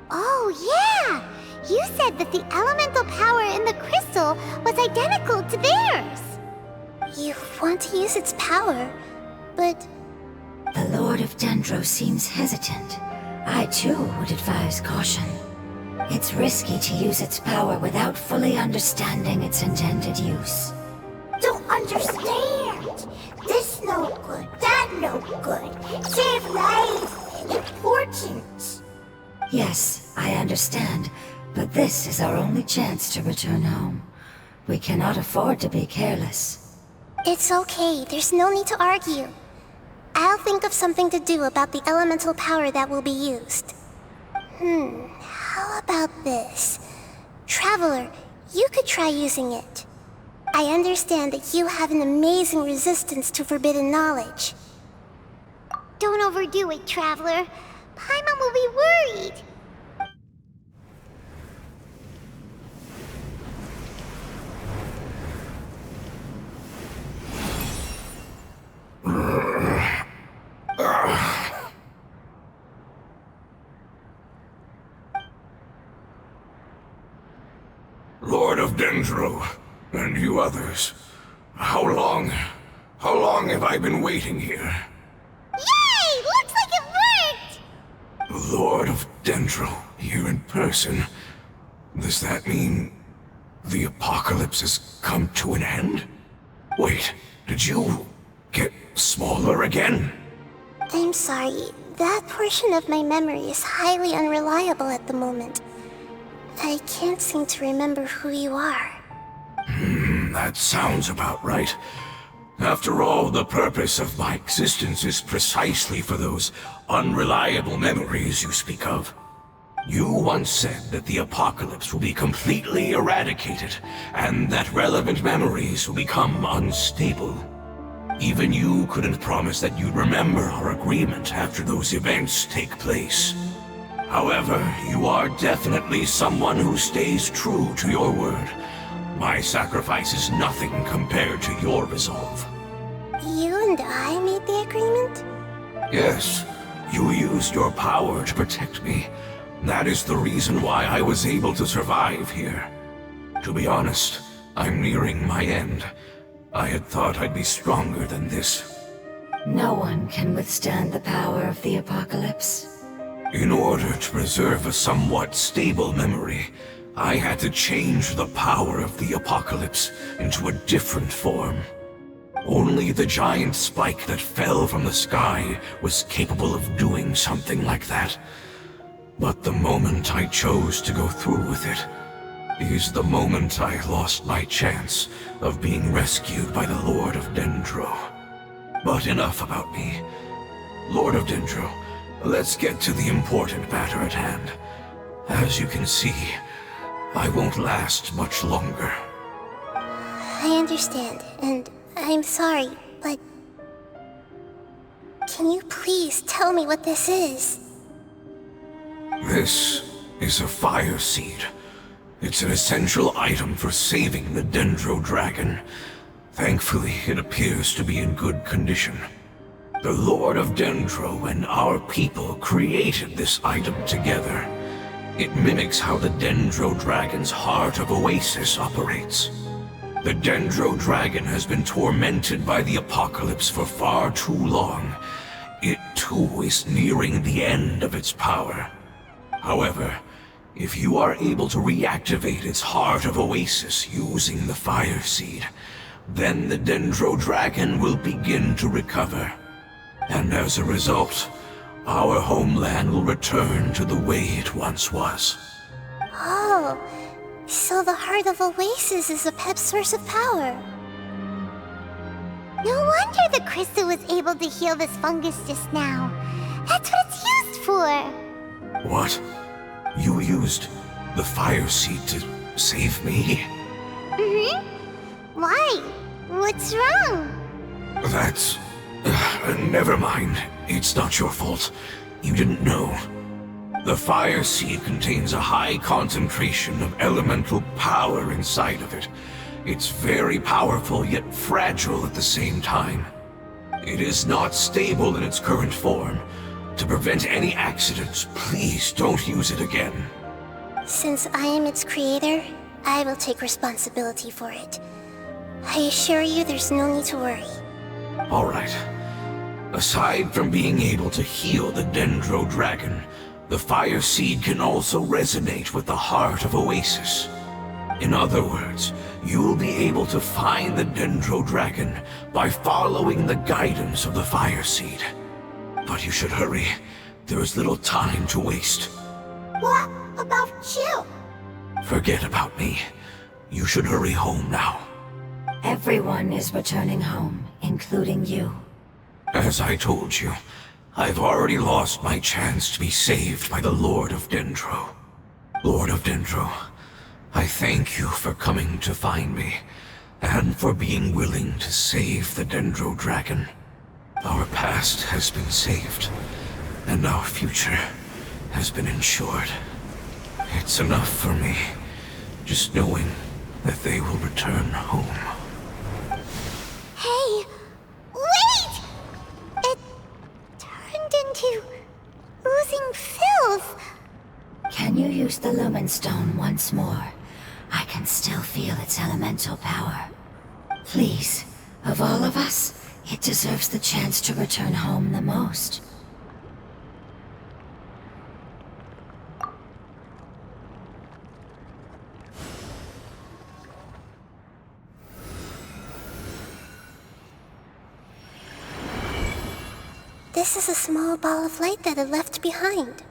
Oh, yeah! You said that the elemental power in the crystal was identical to theirs! You want to use its power, but... The Lord of Dendro seems hesitant. I too would advise caution. It's risky to use its power without fully understanding its intended use. Don't understand. This no good, that no good. Save lives. Important. Yes, I understand, but this is our only chance to return home. We cannot afford to be careless. It's okay, there's no need to argue. I'll think of something to do about the elemental power that will be used. How about this? Traveler, you could try using it. I understand that you have an amazing resistance to forbidden knowledge. Don't overdo it, Traveler. Paimon will be worried. Lord of Dendro, and you others, how long have I been waiting here? Yay! Looks like it worked! Lord of Dendro, here in person. Does that mean the apocalypse has come to an end? Wait, did you get smaller again? I'm sorry, that portion of my memory is highly unreliable at the moment. I can't seem to remember who you are. That sounds about right. After all, the purpose of my existence is precisely for those unreliable memories you speak of. You once said that the apocalypse will be completely eradicated, and that relevant memories will become unstable. Even you couldn't promise that you'd remember our agreement after those events take place. However, you are definitely someone who stays true to your word. My sacrifice is nothing compared to your resolve. You and I made the agreement? Yes, you used your power to protect me. That is the reason why I was able to survive here. To be honest, I'm nearing my end. I had thought I'd be stronger than this. No one can withstand the power of the apocalypse. In order to preserve a somewhat stable memory, I had to change the power of the apocalypse into a different form. Only the giant spike that fell from the sky was capable of doing something like that. But the moment I chose to go through with it is the moment I lost my chance of being rescued by the Lord of Dendro. But enough about me. Lord of Dendro, let's get to the important matter at hand. As you can see, I won't last much longer. I understand, and I'm sorry, but... Can you please tell me what this is? This is a fire seed. It's an essential item for saving the Dendro dragon. Thankfully, it appears to be in good condition. The Lord of Dendro and our people created this item together. It mimics how the Dendro dragon's heart of Oasis operates. The Dendro dragon has been tormented by the apocalypse for far too long. It too is nearing the end of its power. However, if you are able to reactivate its heart of Oasis using the fire seed, then the Dendro dragon will begin to recover. And as a result, our homeland will return to the way it once was. Oh, so the Heart of Oasis is a pep source of power. No wonder the crystal was able to heal this fungus just now. That's what it's used for. What? You used the fire seed to save me? Mm-hmm. Why? What's wrong? That's... never mind. It's not your fault. You didn't know. The fire seed contains a high concentration of elemental power inside of it. It's very powerful yet fragile at the same time. It is not stable in its current form. To prevent any accidents, please don't use it again. Since I am its creator, I will take responsibility for it. I assure you there's no need to worry. Alright. Aside from being able to heal the Dendro Dragon, the fire seed can also resonate with the heart of Oasis. In other words, you'll be able to find the Dendro Dragon by following the guidance of the fire seed. But you should hurry. There is little time to waste. What about you? Forget about me. You should hurry home now. Everyone is returning home, including you. As I told you, I've already lost my chance to be saved by the Lord of Dendro. Lord of Dendro, I thank you for coming to find me, and for being willing to save the Dendro Dragon. Our past has been saved, and our future has been ensured. It's enough for me, just knowing that they will return home. Hey, wait! It turned into oozing filth. Can you use the Lumen Stone once more? I can still feel its elemental power. Please, of all of us, it deserves the chance to return home the most. This is a small ball of light that it left behind.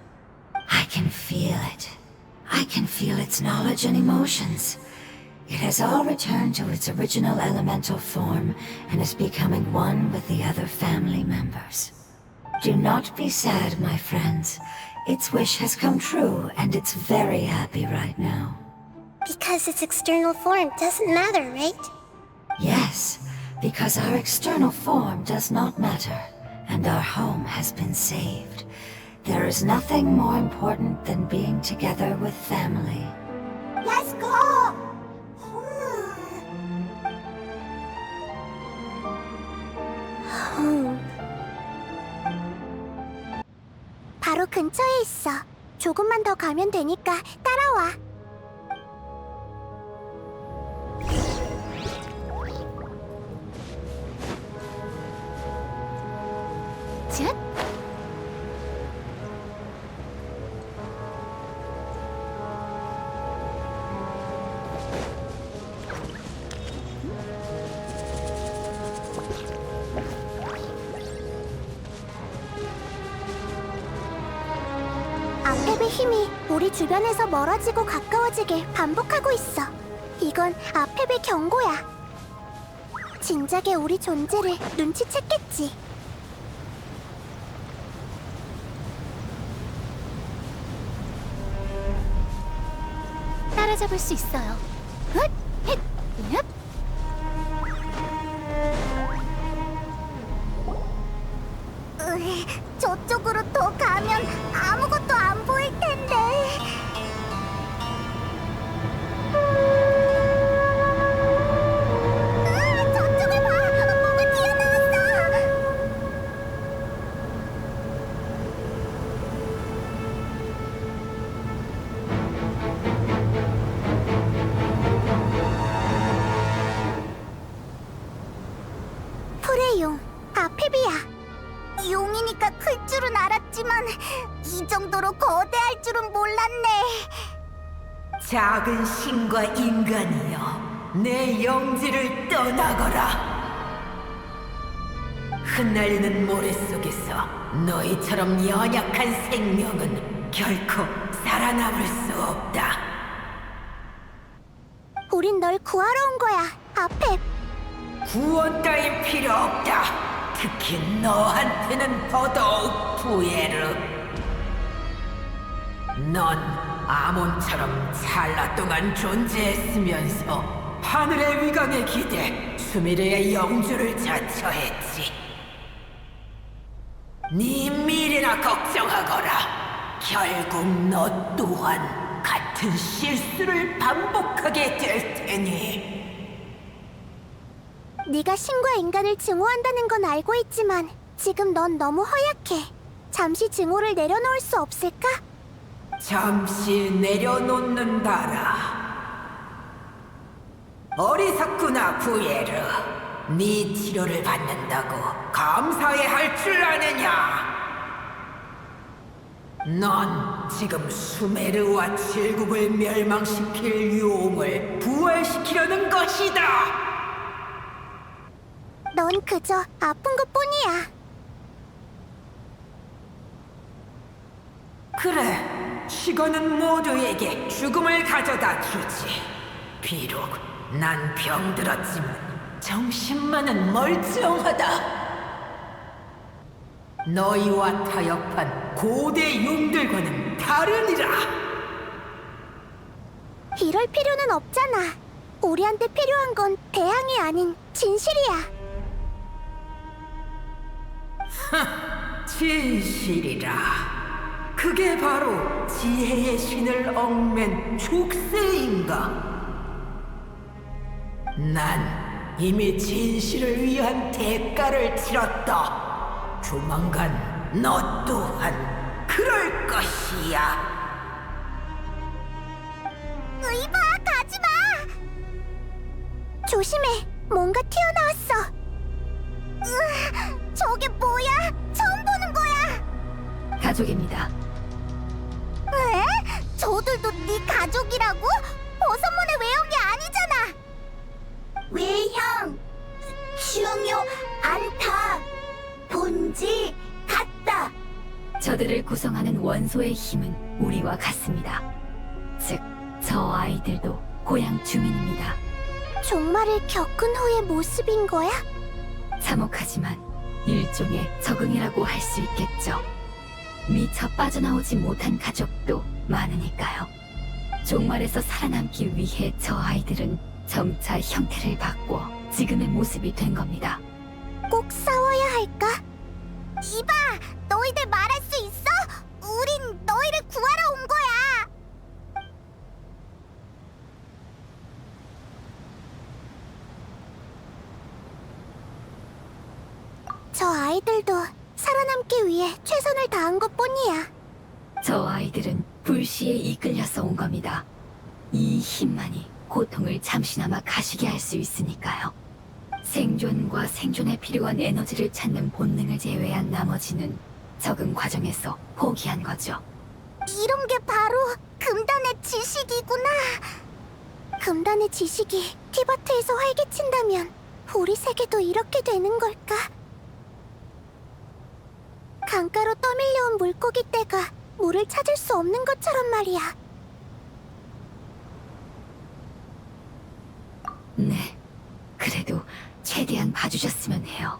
I can feel it. I can feel its knowledge and emotions. It has all returned to its original elemental form and is becoming one with the other family members. Do not be sad, my friends. Its wish has come true, and it's very happy right now. Because its external form doesn't matter, right? Yes, because our external form does not matter, and our home has been saved. There is nothing more important than being together with family. Let's go! Home. 바로 근처에 있어. 조금만 더 가면 되니까 따라와. 쯧? 아펩의 힘이 우리 주변에서 멀어지고 가까워지길 반복하고 있어. 이건 아펩의 경고야. 진작에 우리 존재를 눈치챘겠지. 따라잡을 수 있어요. 헛! 헷! 얍! 저쪽으로 더 가면 아무것도 안 보일 텐데. 저쪽을 봐! 뭐가 튀어나왔어! 풀의 용, 아페비아. 용이니까 클 줄은 알았지만 이 정도로 거대할 줄은 몰랐네. 작은 신과 인간이여, 내 영지를 떠나거라. 흩날리는 모래 속에서 너희처럼 연약한 생명은 결코 살아남을 수 없다. 우린 널 구하러 온 거야, 아펩. 구원 따윈 필요 없다. 특히 너한테는 더더욱 부에르. 넌 아몬처럼 찰나 동안 존재했으면서 하늘의 위강에 기대 수미르의 영주를 자처했지. 네 미래나 걱정하거라. 결국 너 또한 같은 실수를 반복하게 될 테니. 네가 신과 인간을 증오한다는 건 알고 있지만 지금 넌 너무 허약해. 잠시 증오를 내려놓을 수 없을까? 잠시 내려놓는다라. 어리석구나, 부에르. 네 치료를 받는다고 감사해야 할 줄 아느냐? 넌 지금 수메르와 칠국을 멸망시킬 용을 부활시키려는 것이다. 넌 그저 아픈 것뿐이야. 그래, 시간은 모두에게 죽음을 가져다 주지. 비록 난 병들었지만 정신만은 멀쩡하다. 너희와 타협한 고대 용들과는 다르니라. 이럴 필요는 없잖아. 우리한테 필요한 건 대항이 아닌 진실이야. 진실이라. 그게 바로 지혜의 신을 얽맨 족쇄인가? 난 이미 진실을 위한 대가를 치렀다. 조만간 너 또한 그럴 것이야. 이봐, 가지마! 조심해, 뭔가 튀어나왔어. 저게 뭐야? 처음 보는 거야. 가족입니다. 왜? 저들도 네 가족이라고? 버섯문의 외형이 아니잖아. 외형 중요 않다. 본질 같다. 저들을 구성하는 원소의 힘은 우리와 같습니다. 즉, 저 아이들도 고향 주민입니다. 종말을 겪은 후의 모습인 거야? 참혹하지만 일종의 적응이라고 할 수 있겠죠. 미처 빠져나오지 못한 가족도 많으니까요. 종말에서 살아남기 위해 저 아이들은 점차 형태를 바꿔 지금의 모습이 된 겁니다. 꼭 싸워야 할까? 이봐! 너희들 말할 수 있어? 우린 너희를 구하러 온 거야! 저 아이들도 살아남기 위해 최선을 다한 것뿐이야. 저 아이들은 불시에 이끌려서 온 겁니다. 이 힘만이 고통을 잠시나마 가시게 할 수 있으니까요. 생존과 생존에 필요한 에너지를 찾는 본능을 제외한 나머지는 적응 과정에서 포기한 거죠. 이런 게 바로 금단의 지식이구나. 금단의 지식이 티바트에서 활개친다면 우리 세계도 이렇게 되는 걸까? 강가로 떠밀려온 물고기 떼가 물을 찾을 수 없는 것처럼 말이야. 네, 그래도 최대한 봐주셨으면 해요.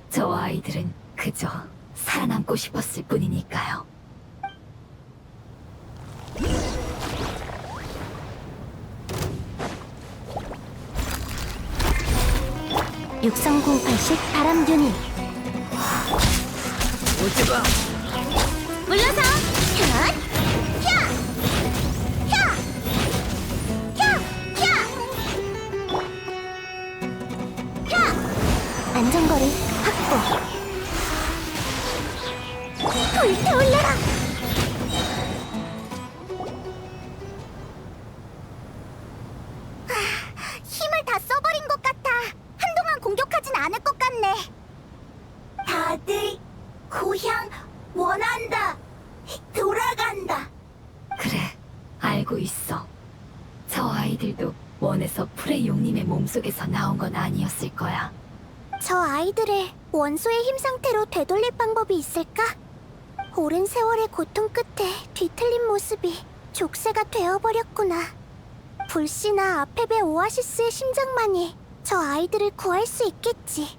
저 아이들은 그저 살아남고 싶었을 뿐이니까요. 육성공팔식 바람균이 오지마! 물러서! 현! 현! 현! 현! 현! 현! 안전거리 확보. 불태올려라! 힘을 다 써버린 것 같아. 한동안 공격하진 않을 것 같네. 다들 고향 원한다. 돌아간다. 그래, 알고 있어. 저 아이들도 원에서 프레용님의 몸속에서 나온 건 아니었을 거야. 저 아이들을 원소의 힘 상태로 되돌릴 방법이 있을까? 오랜 세월의 고통 끝에 뒤틀린 모습이 족쇄가 되어버렸구나. 불씨나 아페베 오아시스의 심장만이 저 아이들을 구할 수 있겠지.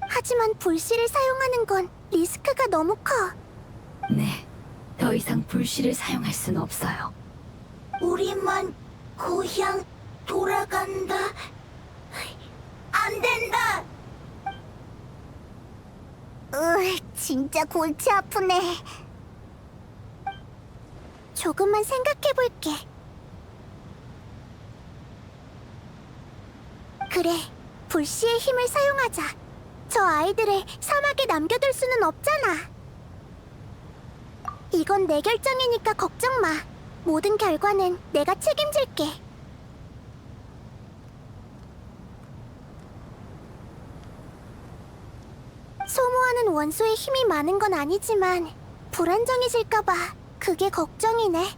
하지만 불씨를 사용하는 건 리스크가 너무 커. 네, 더 이상 불씨를 사용할 순 없어요. 우리만 고향 돌아간다. 안 된다. 진짜 골치 아프네. 조금만 생각해볼게. 그래, 불씨의 힘을 사용하자. 저 아이들을 사막에 남겨둘 수는 없잖아. 이건 내 결정이니까 걱정 마. 모든 결과는 내가 책임질게. 소모하는 원소의 힘이 많은 건 아니지만 불안정해질까봐 그게 걱정이네.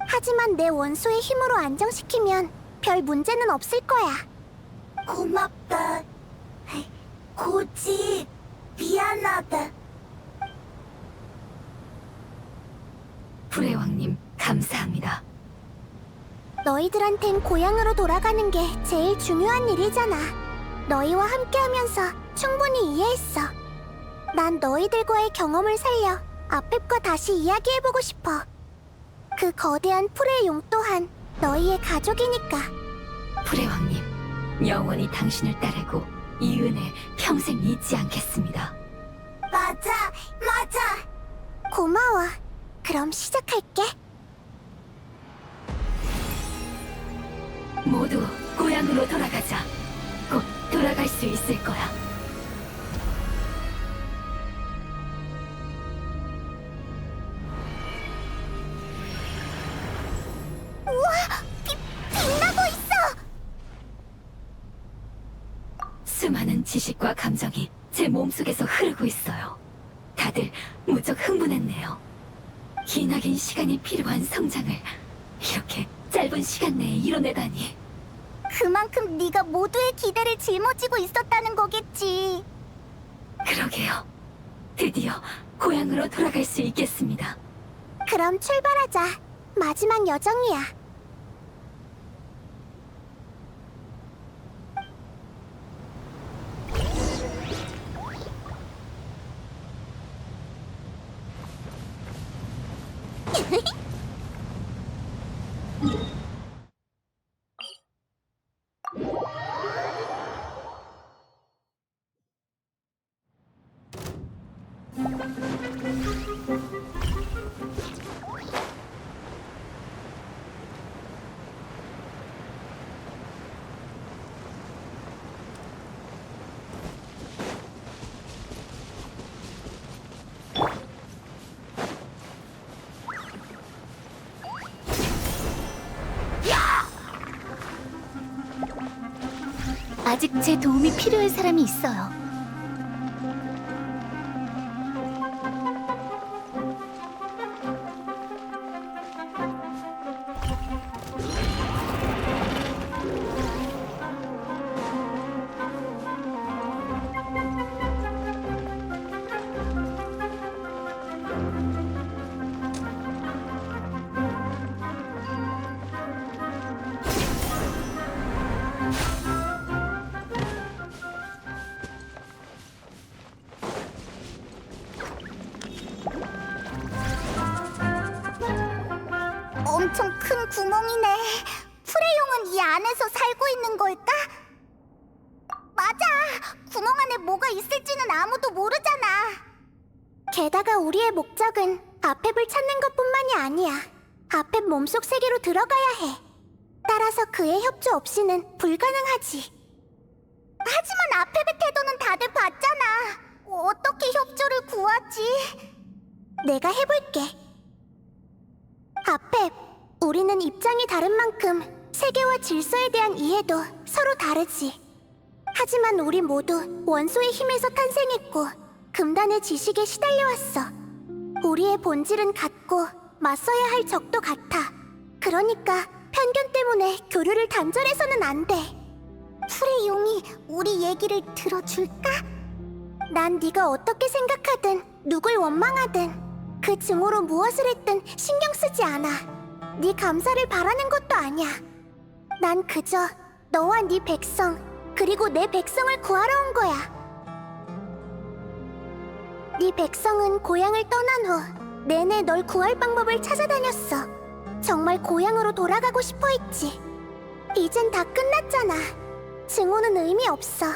하지만 내 원소의 힘으로 안정시키면 별 문제는 없을 거야. 고맙다. 고지, 미안하다. 불의 왕님, 감사합니다. 너희들한텐 고향으로 돌아가는 게 제일 중요한 일이잖아. 너희와 함께하면서 충분히 이해했어. 난 너희들과의 경험을 살려 아펩과 다시 이야기해보고 싶어. 그 거대한 풀의 용 또한 너희의 가족이니까. 불의 왕님, 영원히 당신을 따르고 이 은혜 평생 잊지 않겠습니다. 맞아. 고마워. 그럼 시작할게. 모두 고향으로 돌아가자. 곧 돌아갈 수 있을 거야. 빛나고 있어! 수많은 지식과 감정이 제 몸속에서 흐르고 있어요. 다들 무척 흥분했네요. 기나긴 시간이 필요한 성장을 이렇게 짧은 시간 내에 이뤄내다니. 그만큼 네가 모두의 기대를 짊어지고 있었다는 거겠지. 그러게요. 드디어 고향으로 돌아갈 수 있겠습니다. 그럼 출발하자. 마지막 여정이야. 아직 제 도움이 필요할 사람이 있어요. 엄청 큰 구멍이네. 프레용은 이 안에서 살고 있는 걸까? 맞아! 구멍 안에 뭐가 있을지는 아무도 모르잖아. 게다가 우리의 목적은 아펩을 찾는 것뿐만이 아니야. 아펩 몸속 세계로 들어가야 해. 따라서 그의 협조 없이는 불가능하지. 하지만 아펩의 태도는 다들 봤잖아. 어떻게 협조를 구하지? 내가 해볼게. 아펩, 우리는 입장이 다른 만큼 세계와 질서에 대한 이해도 서로 다르지. 하지만 우리 모두 원소의 힘에서 탄생했고 금단의 지식에 시달려왔어. 우리의 본질은 같고 맞서야 할 적도 같아. 그러니까 편견 때문에 교류를 단절해서는 안 돼. 풀의 용이 우리 얘기를 들어줄까? 난 네가 어떻게 생각하든 누굴 원망하든 그 증오로 무엇을 했든 신경 쓰지 않아. 네 감사를 바라는 것도 아니야. 난 그저 너와 네 백성 그리고 내 백성을 구하러 온 거야. 네 백성은 고향을 떠난 후 내내 널 구할 방법을 찾아다녔어. 정말 고향으로 돌아가고 싶어 했지. 이젠 다 끝났잖아. 증오는 의미 없어.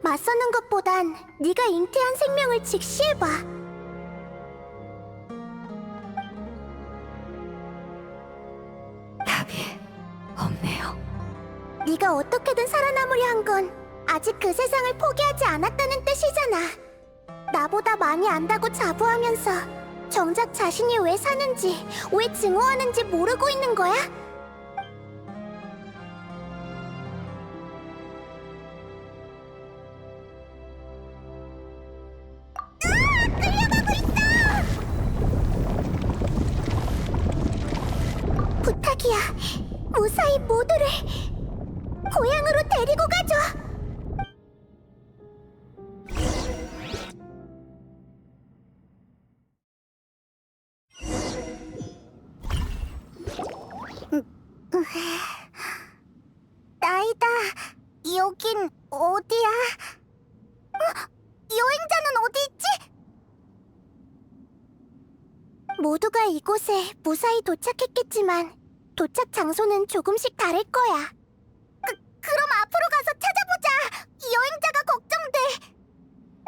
맞서는 것보단 네가 잉태한 생명을 직시해봐. 없네요. 네가 어떻게든 살아남으려 한 건 아직 그 세상을 포기하지 않았다는 뜻이잖아. 나보다 많이 안다고 자부하면서 정작 자신이 왜 사는지, 왜 증오하는지 모르고 있는 거야? 부탁이야. 무사히 모두를 고향으로 데리고 가줘. 나이다. 여긴 어디야? 여행자는 어디 있지? 모두가 이곳에 무사히 도착했겠지만 도착 장소는 조금씩 다를 거야. 그럼 앞으로 가서 찾아보자. 여행자가 걱정돼.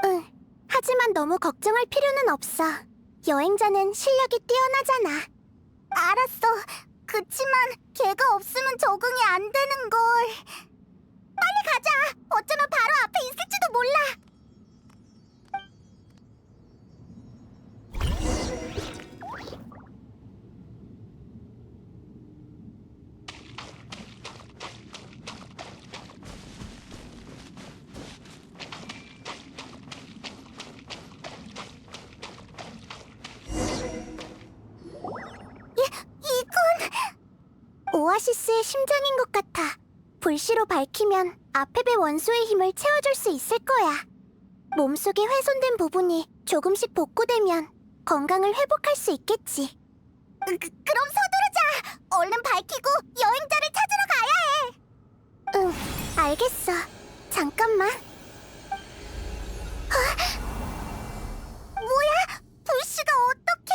응. 하지만 너무 걱정할 필요는 없어. 여행자는 실력이 뛰어나잖아. 알았어. 그치만 걔가 없으면 적응이 안 되는 걸. 빨리 가자. 어쩌면 바로 앞에 있을지도 몰라. 오아시스의 심장인 것 같아. 불씨로 밝히면 아페베 원소의 힘을 채워줄 수 있을 거야. 몸속에 훼손된 부분이 조금씩 복구되면 건강을 회복할 수 있겠지. 그럼 서두르자. 얼른 밝히고 여행자를 찾으러 가야 해. 응, 알겠어. 잠깐만. 뭐야? 불씨가 어떻게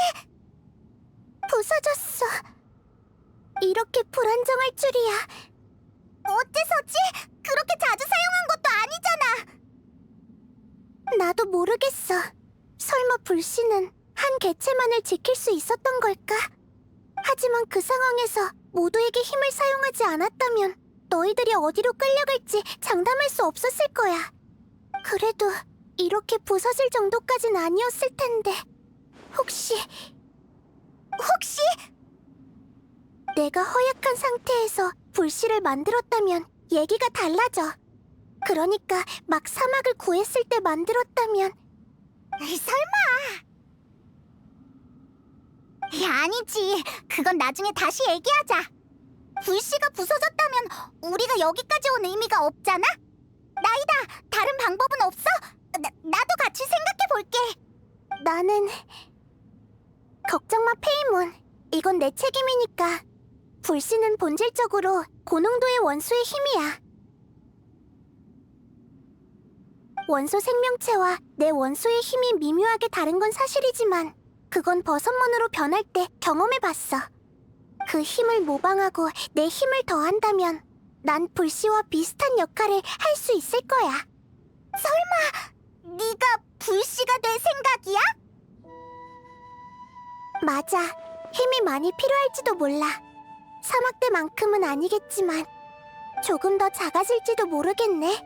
부서졌어. 이렇게 불안정할 줄이야. 어째서지? 그렇게 자주 사용한 것도 아니잖아. 나도 모르겠어. 설마 불씨는 한 개체만을 지킬 수 있었던 걸까? 하지만 그 상황에서 모두에게 힘을 사용하지 않았다면 너희들이 어디로 끌려갈지 장담할 수 없었을 거야. 그래도 이렇게 부서질 정도까진 아니었을 텐데. 혹시 내가 허약한 상태에서 불씨를 만들었다면 얘기가 달라져. 그러니까 막 사막을 구했을 때 만들었다면. 설마. 아니지. 그건 나중에 다시 얘기하자. 불씨가 부서졌다면 우리가 여기까지 온 의미가 없잖아? 나이다. 다른 방법은 없어? 나도 같이 생각해볼게. 나는... 걱정 마, 페이몬. 이건 내 책임이니까. 불씨는 본질적으로 고농도의 원소의 힘이야. 원소 생명체와 내 원소의 힘이 미묘하게 다른 건 사실이지만 그건 버섯몬으로 변할 때 경험해봤어. 그 힘을 모방하고 내 힘을 더한다면 난 불씨와 비슷한 역할을 할 수 있을 거야. 설마 네가 불씨가 될 생각이야? 맞아. 힘이 많이 필요할지도 몰라. 사막 때만큼은 아니겠지만 조금 더 작아질지도 모르겠네.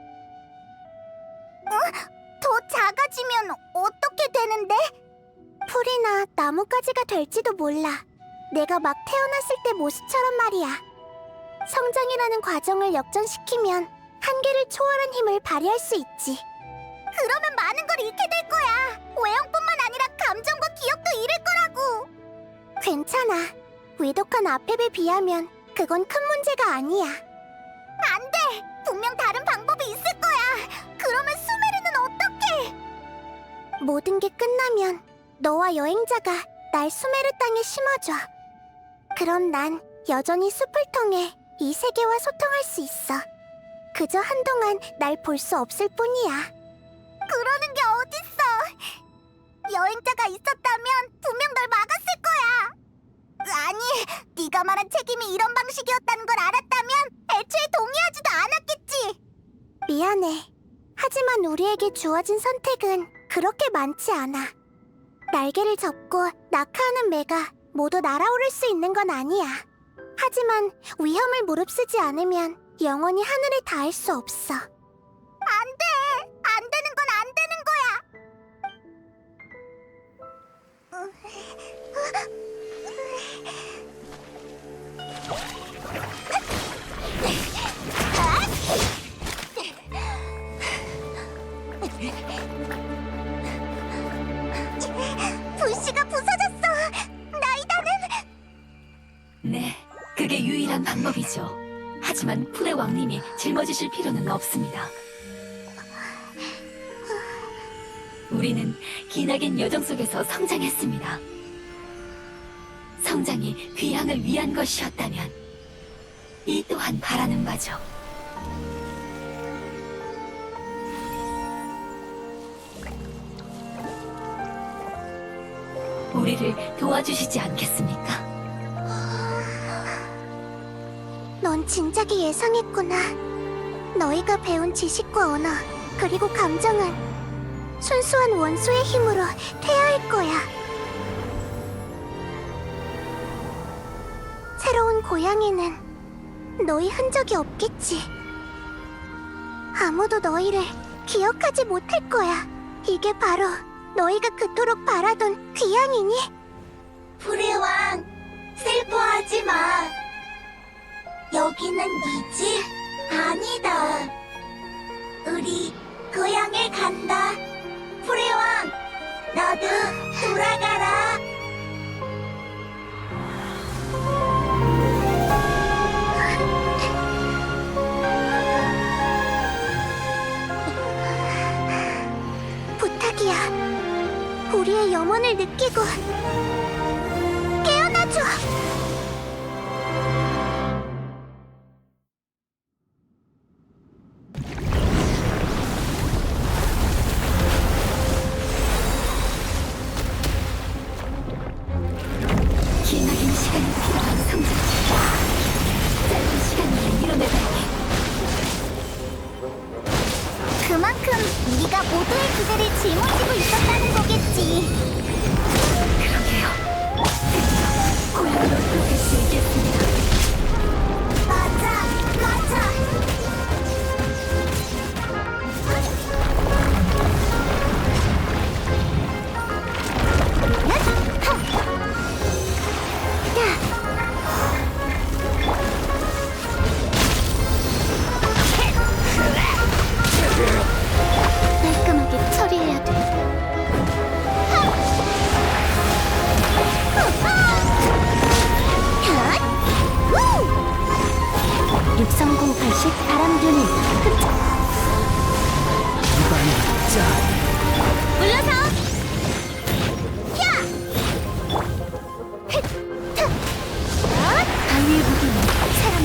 더 작아지면 어떻게 되는데? 풀이나 나뭇가지가 될지도 몰라. 내가 막 태어났을 때 모습처럼 말이야. 성장이라는 과정을 역전시키면 한계를 초월한 힘을 발휘할 수 있지. 그러면 많은 걸 잃게 될 거야. 외형뿐만 아니라 감정과 기억도 잃을 거라고. 괜찮아. 위독한 아펩에 비하면 그건 큰 문제가 아니야. 안 돼! 분명 다른 방법이 있을 거야. 그러면 수메르는 어떡해? 모든 게 끝나면 너와 여행자가 날 수메르 땅에 심어줘. 그럼 난 여전히 숲을 통해 이 세계와 소통할 수 있어. 그저 한동안 날 볼 수 없을 뿐이야. 그러는 게 어딨어. 여행자가 있었다면 분명 널 막았을 거야. 아니, 네가 말한 책임이 이런 방식이었다는 걸 알았다면 애초에 동의하지도 않았겠지. 미안해. 하지만 우리에게 주어진 선택은 그렇게 많지 않아. 날개를 접고 낙하하는 매가 모두 날아오를 수 있는 건 아니야. 하지만 위험을 무릅쓰지 않으면 영원히 하늘에 닿을 수 없어. 안 돼! 안 되는 건 안 되는 거야! 불씨가 부서졌어! 나이다는! 네, 그게 유일한 방법이죠. 하지만 풀의 왕님이 짊어지실 필요는 없습니다. 우리는 기나긴 여정 속에서 성장했습니다. 성장이 귀향을 위한 것이었다면 이 또한 바라는 바죠. 우리를 도와주시지 않겠습니까? 넌 진작에 예상했구나. 너희가 배운 지식과 언어, 그리고 감정은 순수한 원소의 힘으로 퇴화할 거야. 새로운 고향에는 너희 흔적이 없겠지. 아무도 너희를 기억하지 못할 거야. 이게 바로 너희가 그토록 바라던 귀향이니? 불의 왕, 슬퍼하지 마. 여기는 네 집? 아니다. 우리 고향에 간다. 불의 왕, 너도 돌아가라. 부탁이야. 우리의 염원을 느끼고 깨어나줘. 기나긴 시간이 필요한 성장. 짧은 시간 내에 이뤄내다. 그만큼 우리가 모두의 기대를 짊어지고 있었다는 거겠지. 그러게요. 드디어 고향으로 돌아갈 수 있겠습니다. 맞아, 맞아. 깔끔하게 처리해야 돼. 육성공 발식 바람균이 물러서! 야! 바위의 무기는 사람을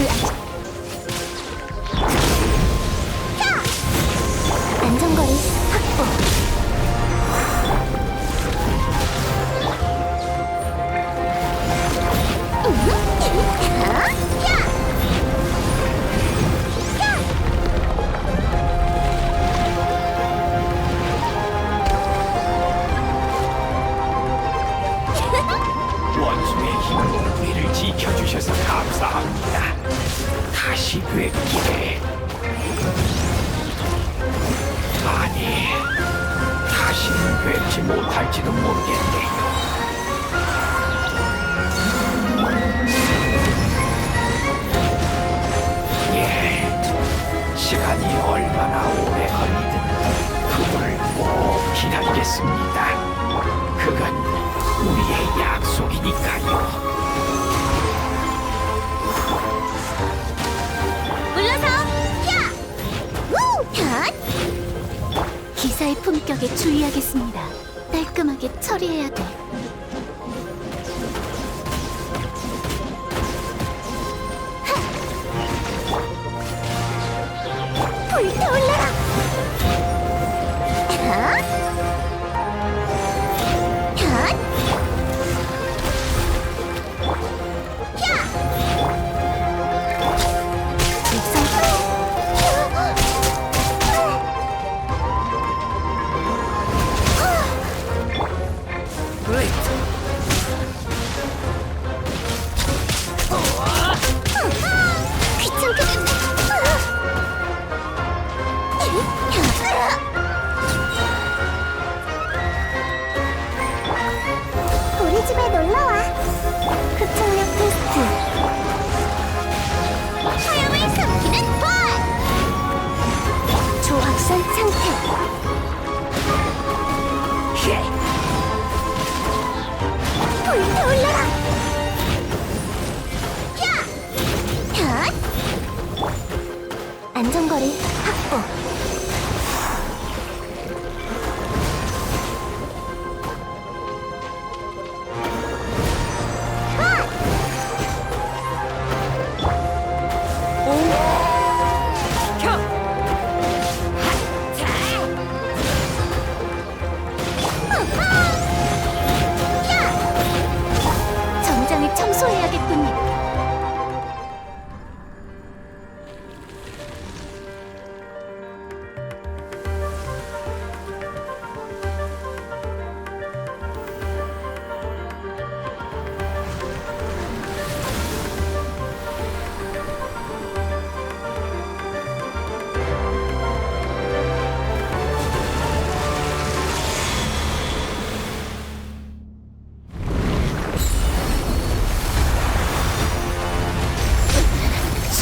안전거리 확보. 원수의 힘으로 우리를 지켜주셔서 감사합니다. 다시 뵙기를. 아니, 다시는 뵙지 못할지도 모르겠네요. 예, 시간이 얼마나 오래 걸리든 그분을 꼭 기다리겠습니다. 그건 우리의 약속이니까요. 물러서! 야! 기사의 품격에 주의하겠습니다. 깔끔하게 처리해야 돼. 불타올라라! 안전거리 확보. 정장을 청소해야겠군요.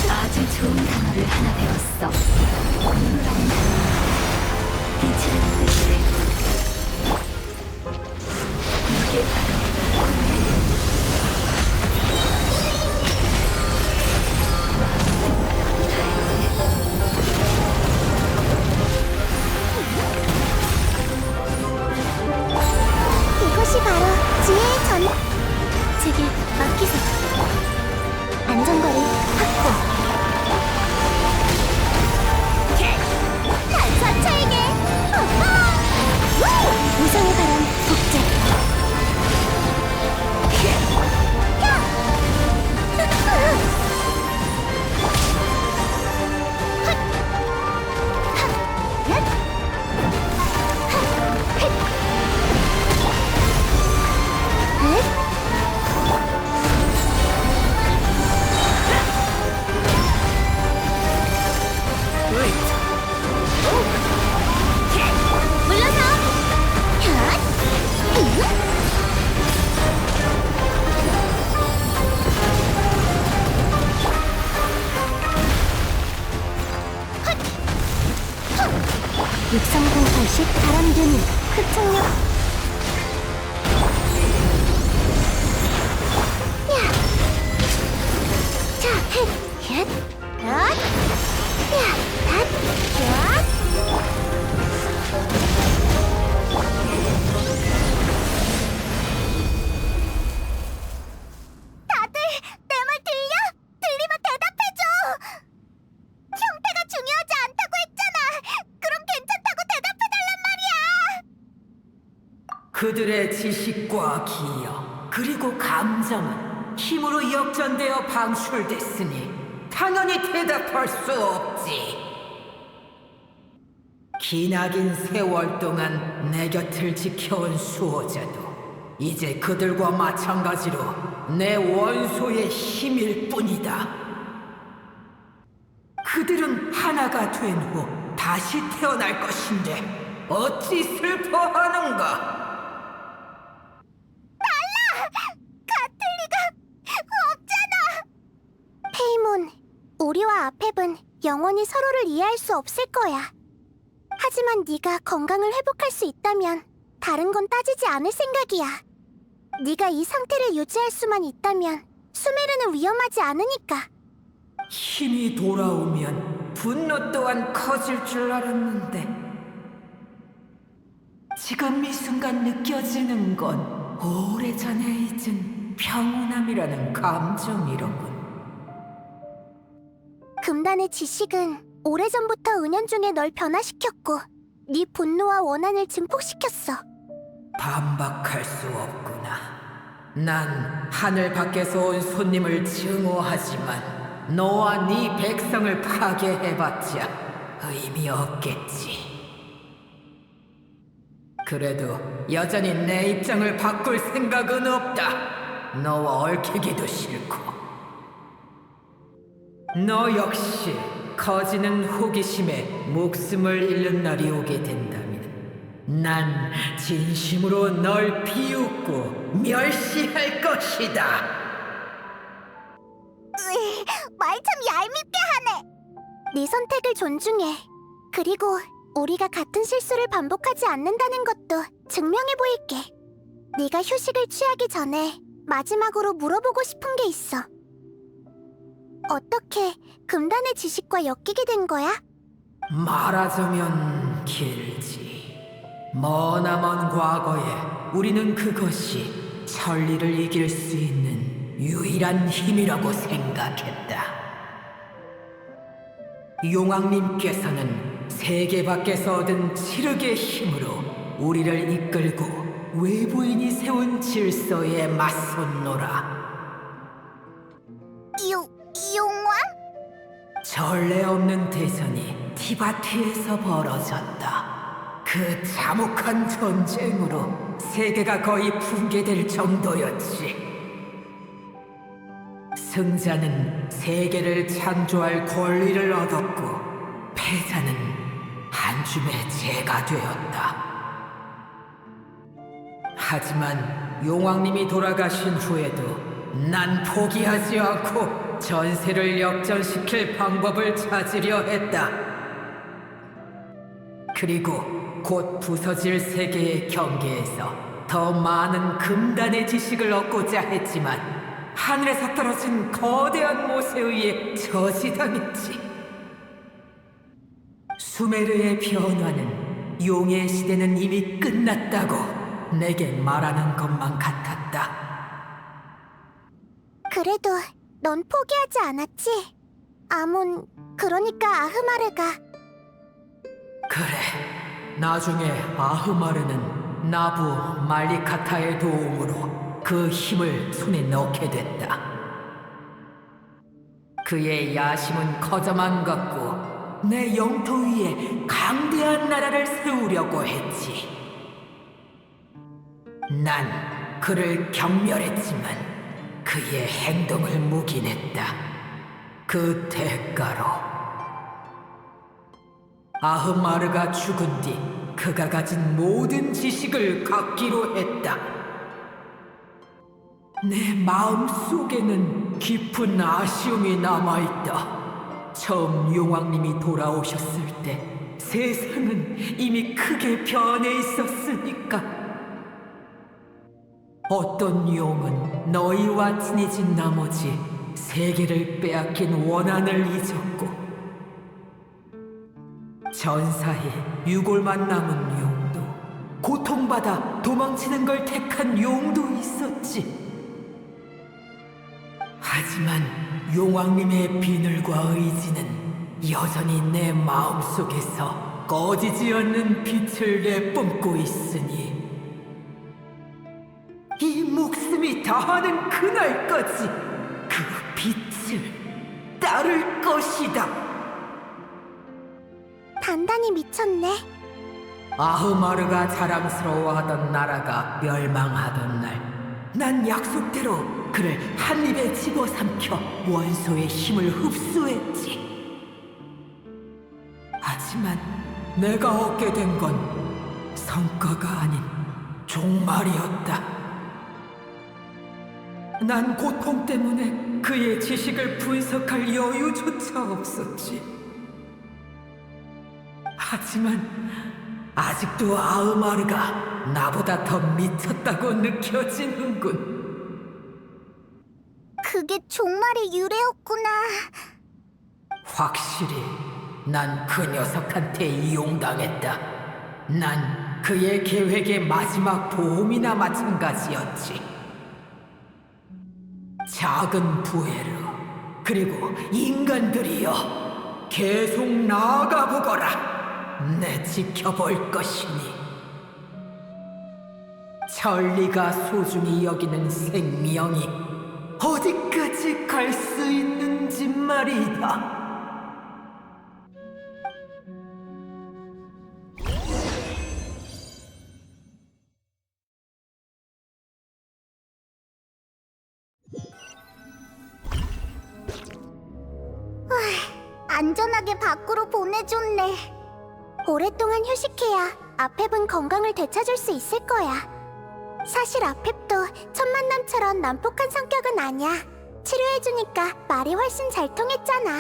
아주 좋은 단어를 하나 배웠어. 오늘은 빛이라는 뜻이래. 이게 바로 이것이 바로 지혜의 전. 제게 맡기세요. 안전거리 확보. 단서차에게 무상의 바람 복제. 육삼공팔십 바람균이 흡착력. 야! 자, 헷! 엇! 야! 닷! 엇! 다들 내 말 들려? 들리면 대답해줘! 형태가 중요하지 않다고 했잖아! 그럼 괜찮다고 대답해달란 말이야! 그들의 지식과 기억 그리고 감정은 힘으로 역전되어 방출됐으니 당연히 대답할 수 없지. 기나긴 세월 동안 내 곁을 지켜온 수호자도 이제 그들과 마찬가지로 내 원소의 힘일 뿐이다. 그들은 하나가 된 후 다시 태어날 것인데 어찌 슬퍼하는가? 같을 리가 없잖아! 페이몬, 우리와 아펩은 영원히 서로를 이해할 수 없을 거야. 하지만 네가 건강을 회복할 수 있다면 다른 건 따지지 않을 생각이야. 네가 이 상태를 유지할 수만 있다면 수메르는 위험하지 않으니까. 힘이 돌아오면 분노 또한 커질 줄 알았는데 지금 이 순간 느껴지는 건 오래전에 잊은 평온함이라는 감정이로군. 금단의 지식은 오래전부터 은연중에 널 변화시켰고 네 분노와 원한을 증폭시켰어. 반박할 수 없구나. 난 하늘 밖에서 온 손님을 증오하지만 너와 네 백성을 파괴해봤자 의미 없겠지. 그래도 여전히 내 입장을 바꿀 생각은 없다. 너와 얽히기도 싫고. 너 역시 커지는 호기심에 목숨을 잃는 날이 오게 된다면 난 진심으로 널 비웃고 멸시할 것이다. 말 참 얄밉게 하네! 네 선택을 존중해. 그리고 우리가 같은 실수를 반복하지 않는다는 것도 증명해 보일게. 네가 휴식을 취하기 전에 마지막으로 물어보고 싶은 게 있어. 어떻게 금단의 지식과 엮이게 된 거야? 말하자면 길지. 머나먼 과거에 우리는 그것이 천리를 이길 수 있는 유일한 힘이라고 생각했다. 용왕님께서는 세계 밖에서 얻은 칠흑의 힘으로 우리를 이끌고 외부인이 세운 질서에 맞섰노라. 용왕? 전례 없는 대전이 티바티에서 벌어졌다. 그 참혹한 전쟁으로 세계가 거의 붕괴될 정도였지. 승자는 세계를 창조할 권리를 얻었고 패자는 한줌의 죄가 되었다. 하지만 용왕님이 돌아가신 후에도 난 포기하지 않고 전세를 역전시킬 방법을 찾으려 했다. 그리고 곧 부서질 세계의 경계에서 더 많은 금단의 지식을 얻고자 했지만 하늘에서 떨어진 거대한 못에 의해 저지당했지. 수메르의 변화는 용의 시대는 이미 끝났다고 내게 말하는 것만 같았다. 그래도 넌 포기하지 않았지? 아몬, 그러니까 아흐마르가. 그래, 나중에 아흐마르는 나부 말리카타의 도움으로 그 힘을 손에 넣게 됐다. 그의 야심은 커져만 갔고 내 영토 위에 강대한 나라를 세우려고 했지. 난 그를 경멸했지만 그의 행동을 묵인했다. 그 대가로 아흐마르가 죽은 뒤 그가 가진 모든 지식을 갖기로 했다. 내 마음 속에는 깊은 아쉬움이 남아있다. 처음 용왕님이 돌아오셨을 때 세상은 이미 크게 변해 있었으니까. 어떤 용은 너희와 친해진 나머지 세계를 빼앗긴 원한을 잊었고 전사에 유골만 남은 용도, 고통받아 도망치는 걸 택한 용도 있었지. 하지만 용왕님의 비늘과 의지는 여전히 내 마음속에서 꺼지지 않는 빛을 내뿜고 있으니 이 목숨이 다하는 그날까지 그 빛을 따를 것이다. 단단히 미쳤네. 아흐마르가 자랑스러워하던 나라가 멸망하던 날 난 약속대로 그를 한 입에 집어삼켜 원소의 힘을 흡수했지. 하지만 내가 얻게 된 건 성과가 아닌 종말이었다. 난 고통 때문에 그의 지식을 분석할 여유조차 없었지. 하지만 아직도 아흐마르가 나보다 더 미쳤다고 느껴지는군. 그게 종말의 유래였구나. 확실히 난 그 녀석한테 이용당했다. 난 그의 계획의 마지막 보험이나 마찬가지였지. 작은 부에르, 그리고 인간들이여, 계속 나아가 보거라. 내 지켜볼 것이니. 천리가 소중히 여기는 생명이 어디까지 갈 수 있는지 말이다. 안전하게 밖으로 보내줬네. 오랫동안 휴식해야 아펩은 건강을 되찾을 수 있을 거야. 사실 아펩도 첫 만남처럼 난폭한 성격은 아니야. 치료해주니까 말이 훨씬 잘 통했잖아.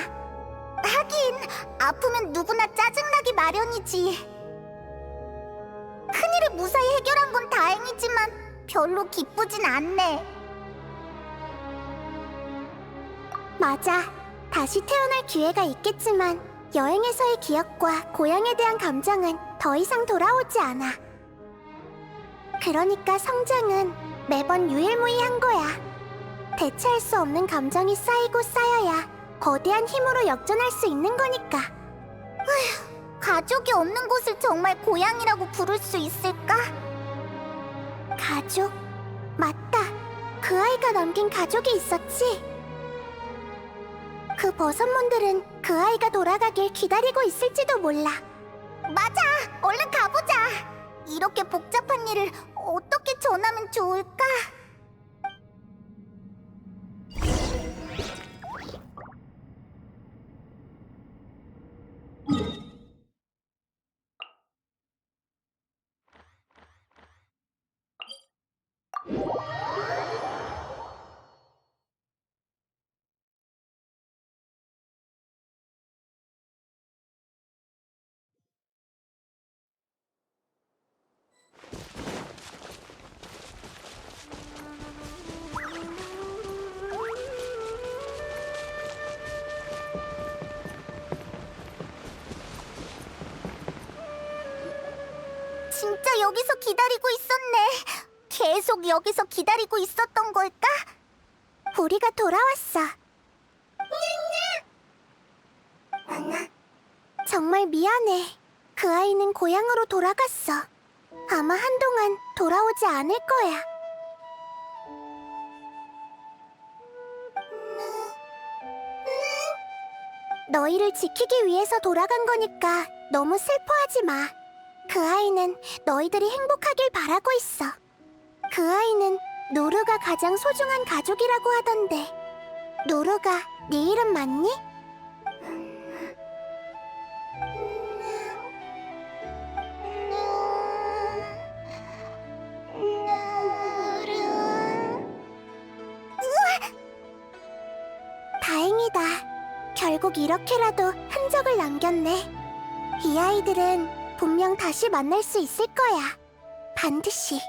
하긴 아프면 누구나 짜증나기 마련이지. 큰일을 무사히 해결한 건 다행이지만 별로 기쁘진 않네. 맞아. 다시 태어날 기회가 있겠지만 여행에서의 기억과 고향에 대한 감정은 더 이상 돌아오지 않아. 그러니까 성장은 매번 유일무이한 거야. 대체할 수 없는 감정이 쌓이고 쌓여야 거대한 힘으로 역전할 수 있는 거니까. 가족이 없는 곳을 정말 고향이라고 부를 수 있을까? 가족? 맞다. 그 아이가 남긴 가족이 있었지. 그 버섯몬들은 그 아이가 돌아가길 기다리고 있을지도 몰라. 맞아! 얼른 가보자! 이렇게 복잡한 일을 어떻게 전하면 좋을까? 진짜 여기서 기다리고 있었네. 계속 여기서 기다리고 있었던 걸까? 우리가 돌아왔어. 정말 미안해. 그 아이는 고향으로 돌아갔어. 아마 한동안 돌아오지 않을 거야. 너희를 지키기 위해서 돌아간 거니까 너무 슬퍼하지 마. 그 아이는 너희들이 행복하길 바라고 있어. 그 아이는 노루가 가장 소중한 가족이라고 하던데. 노루가 네 이름 맞니? 다행이다. 결국 이렇게라도 흔적을 남겼네. 이 아이들은 분명 다시 만날 수 있을 거야. 반드시.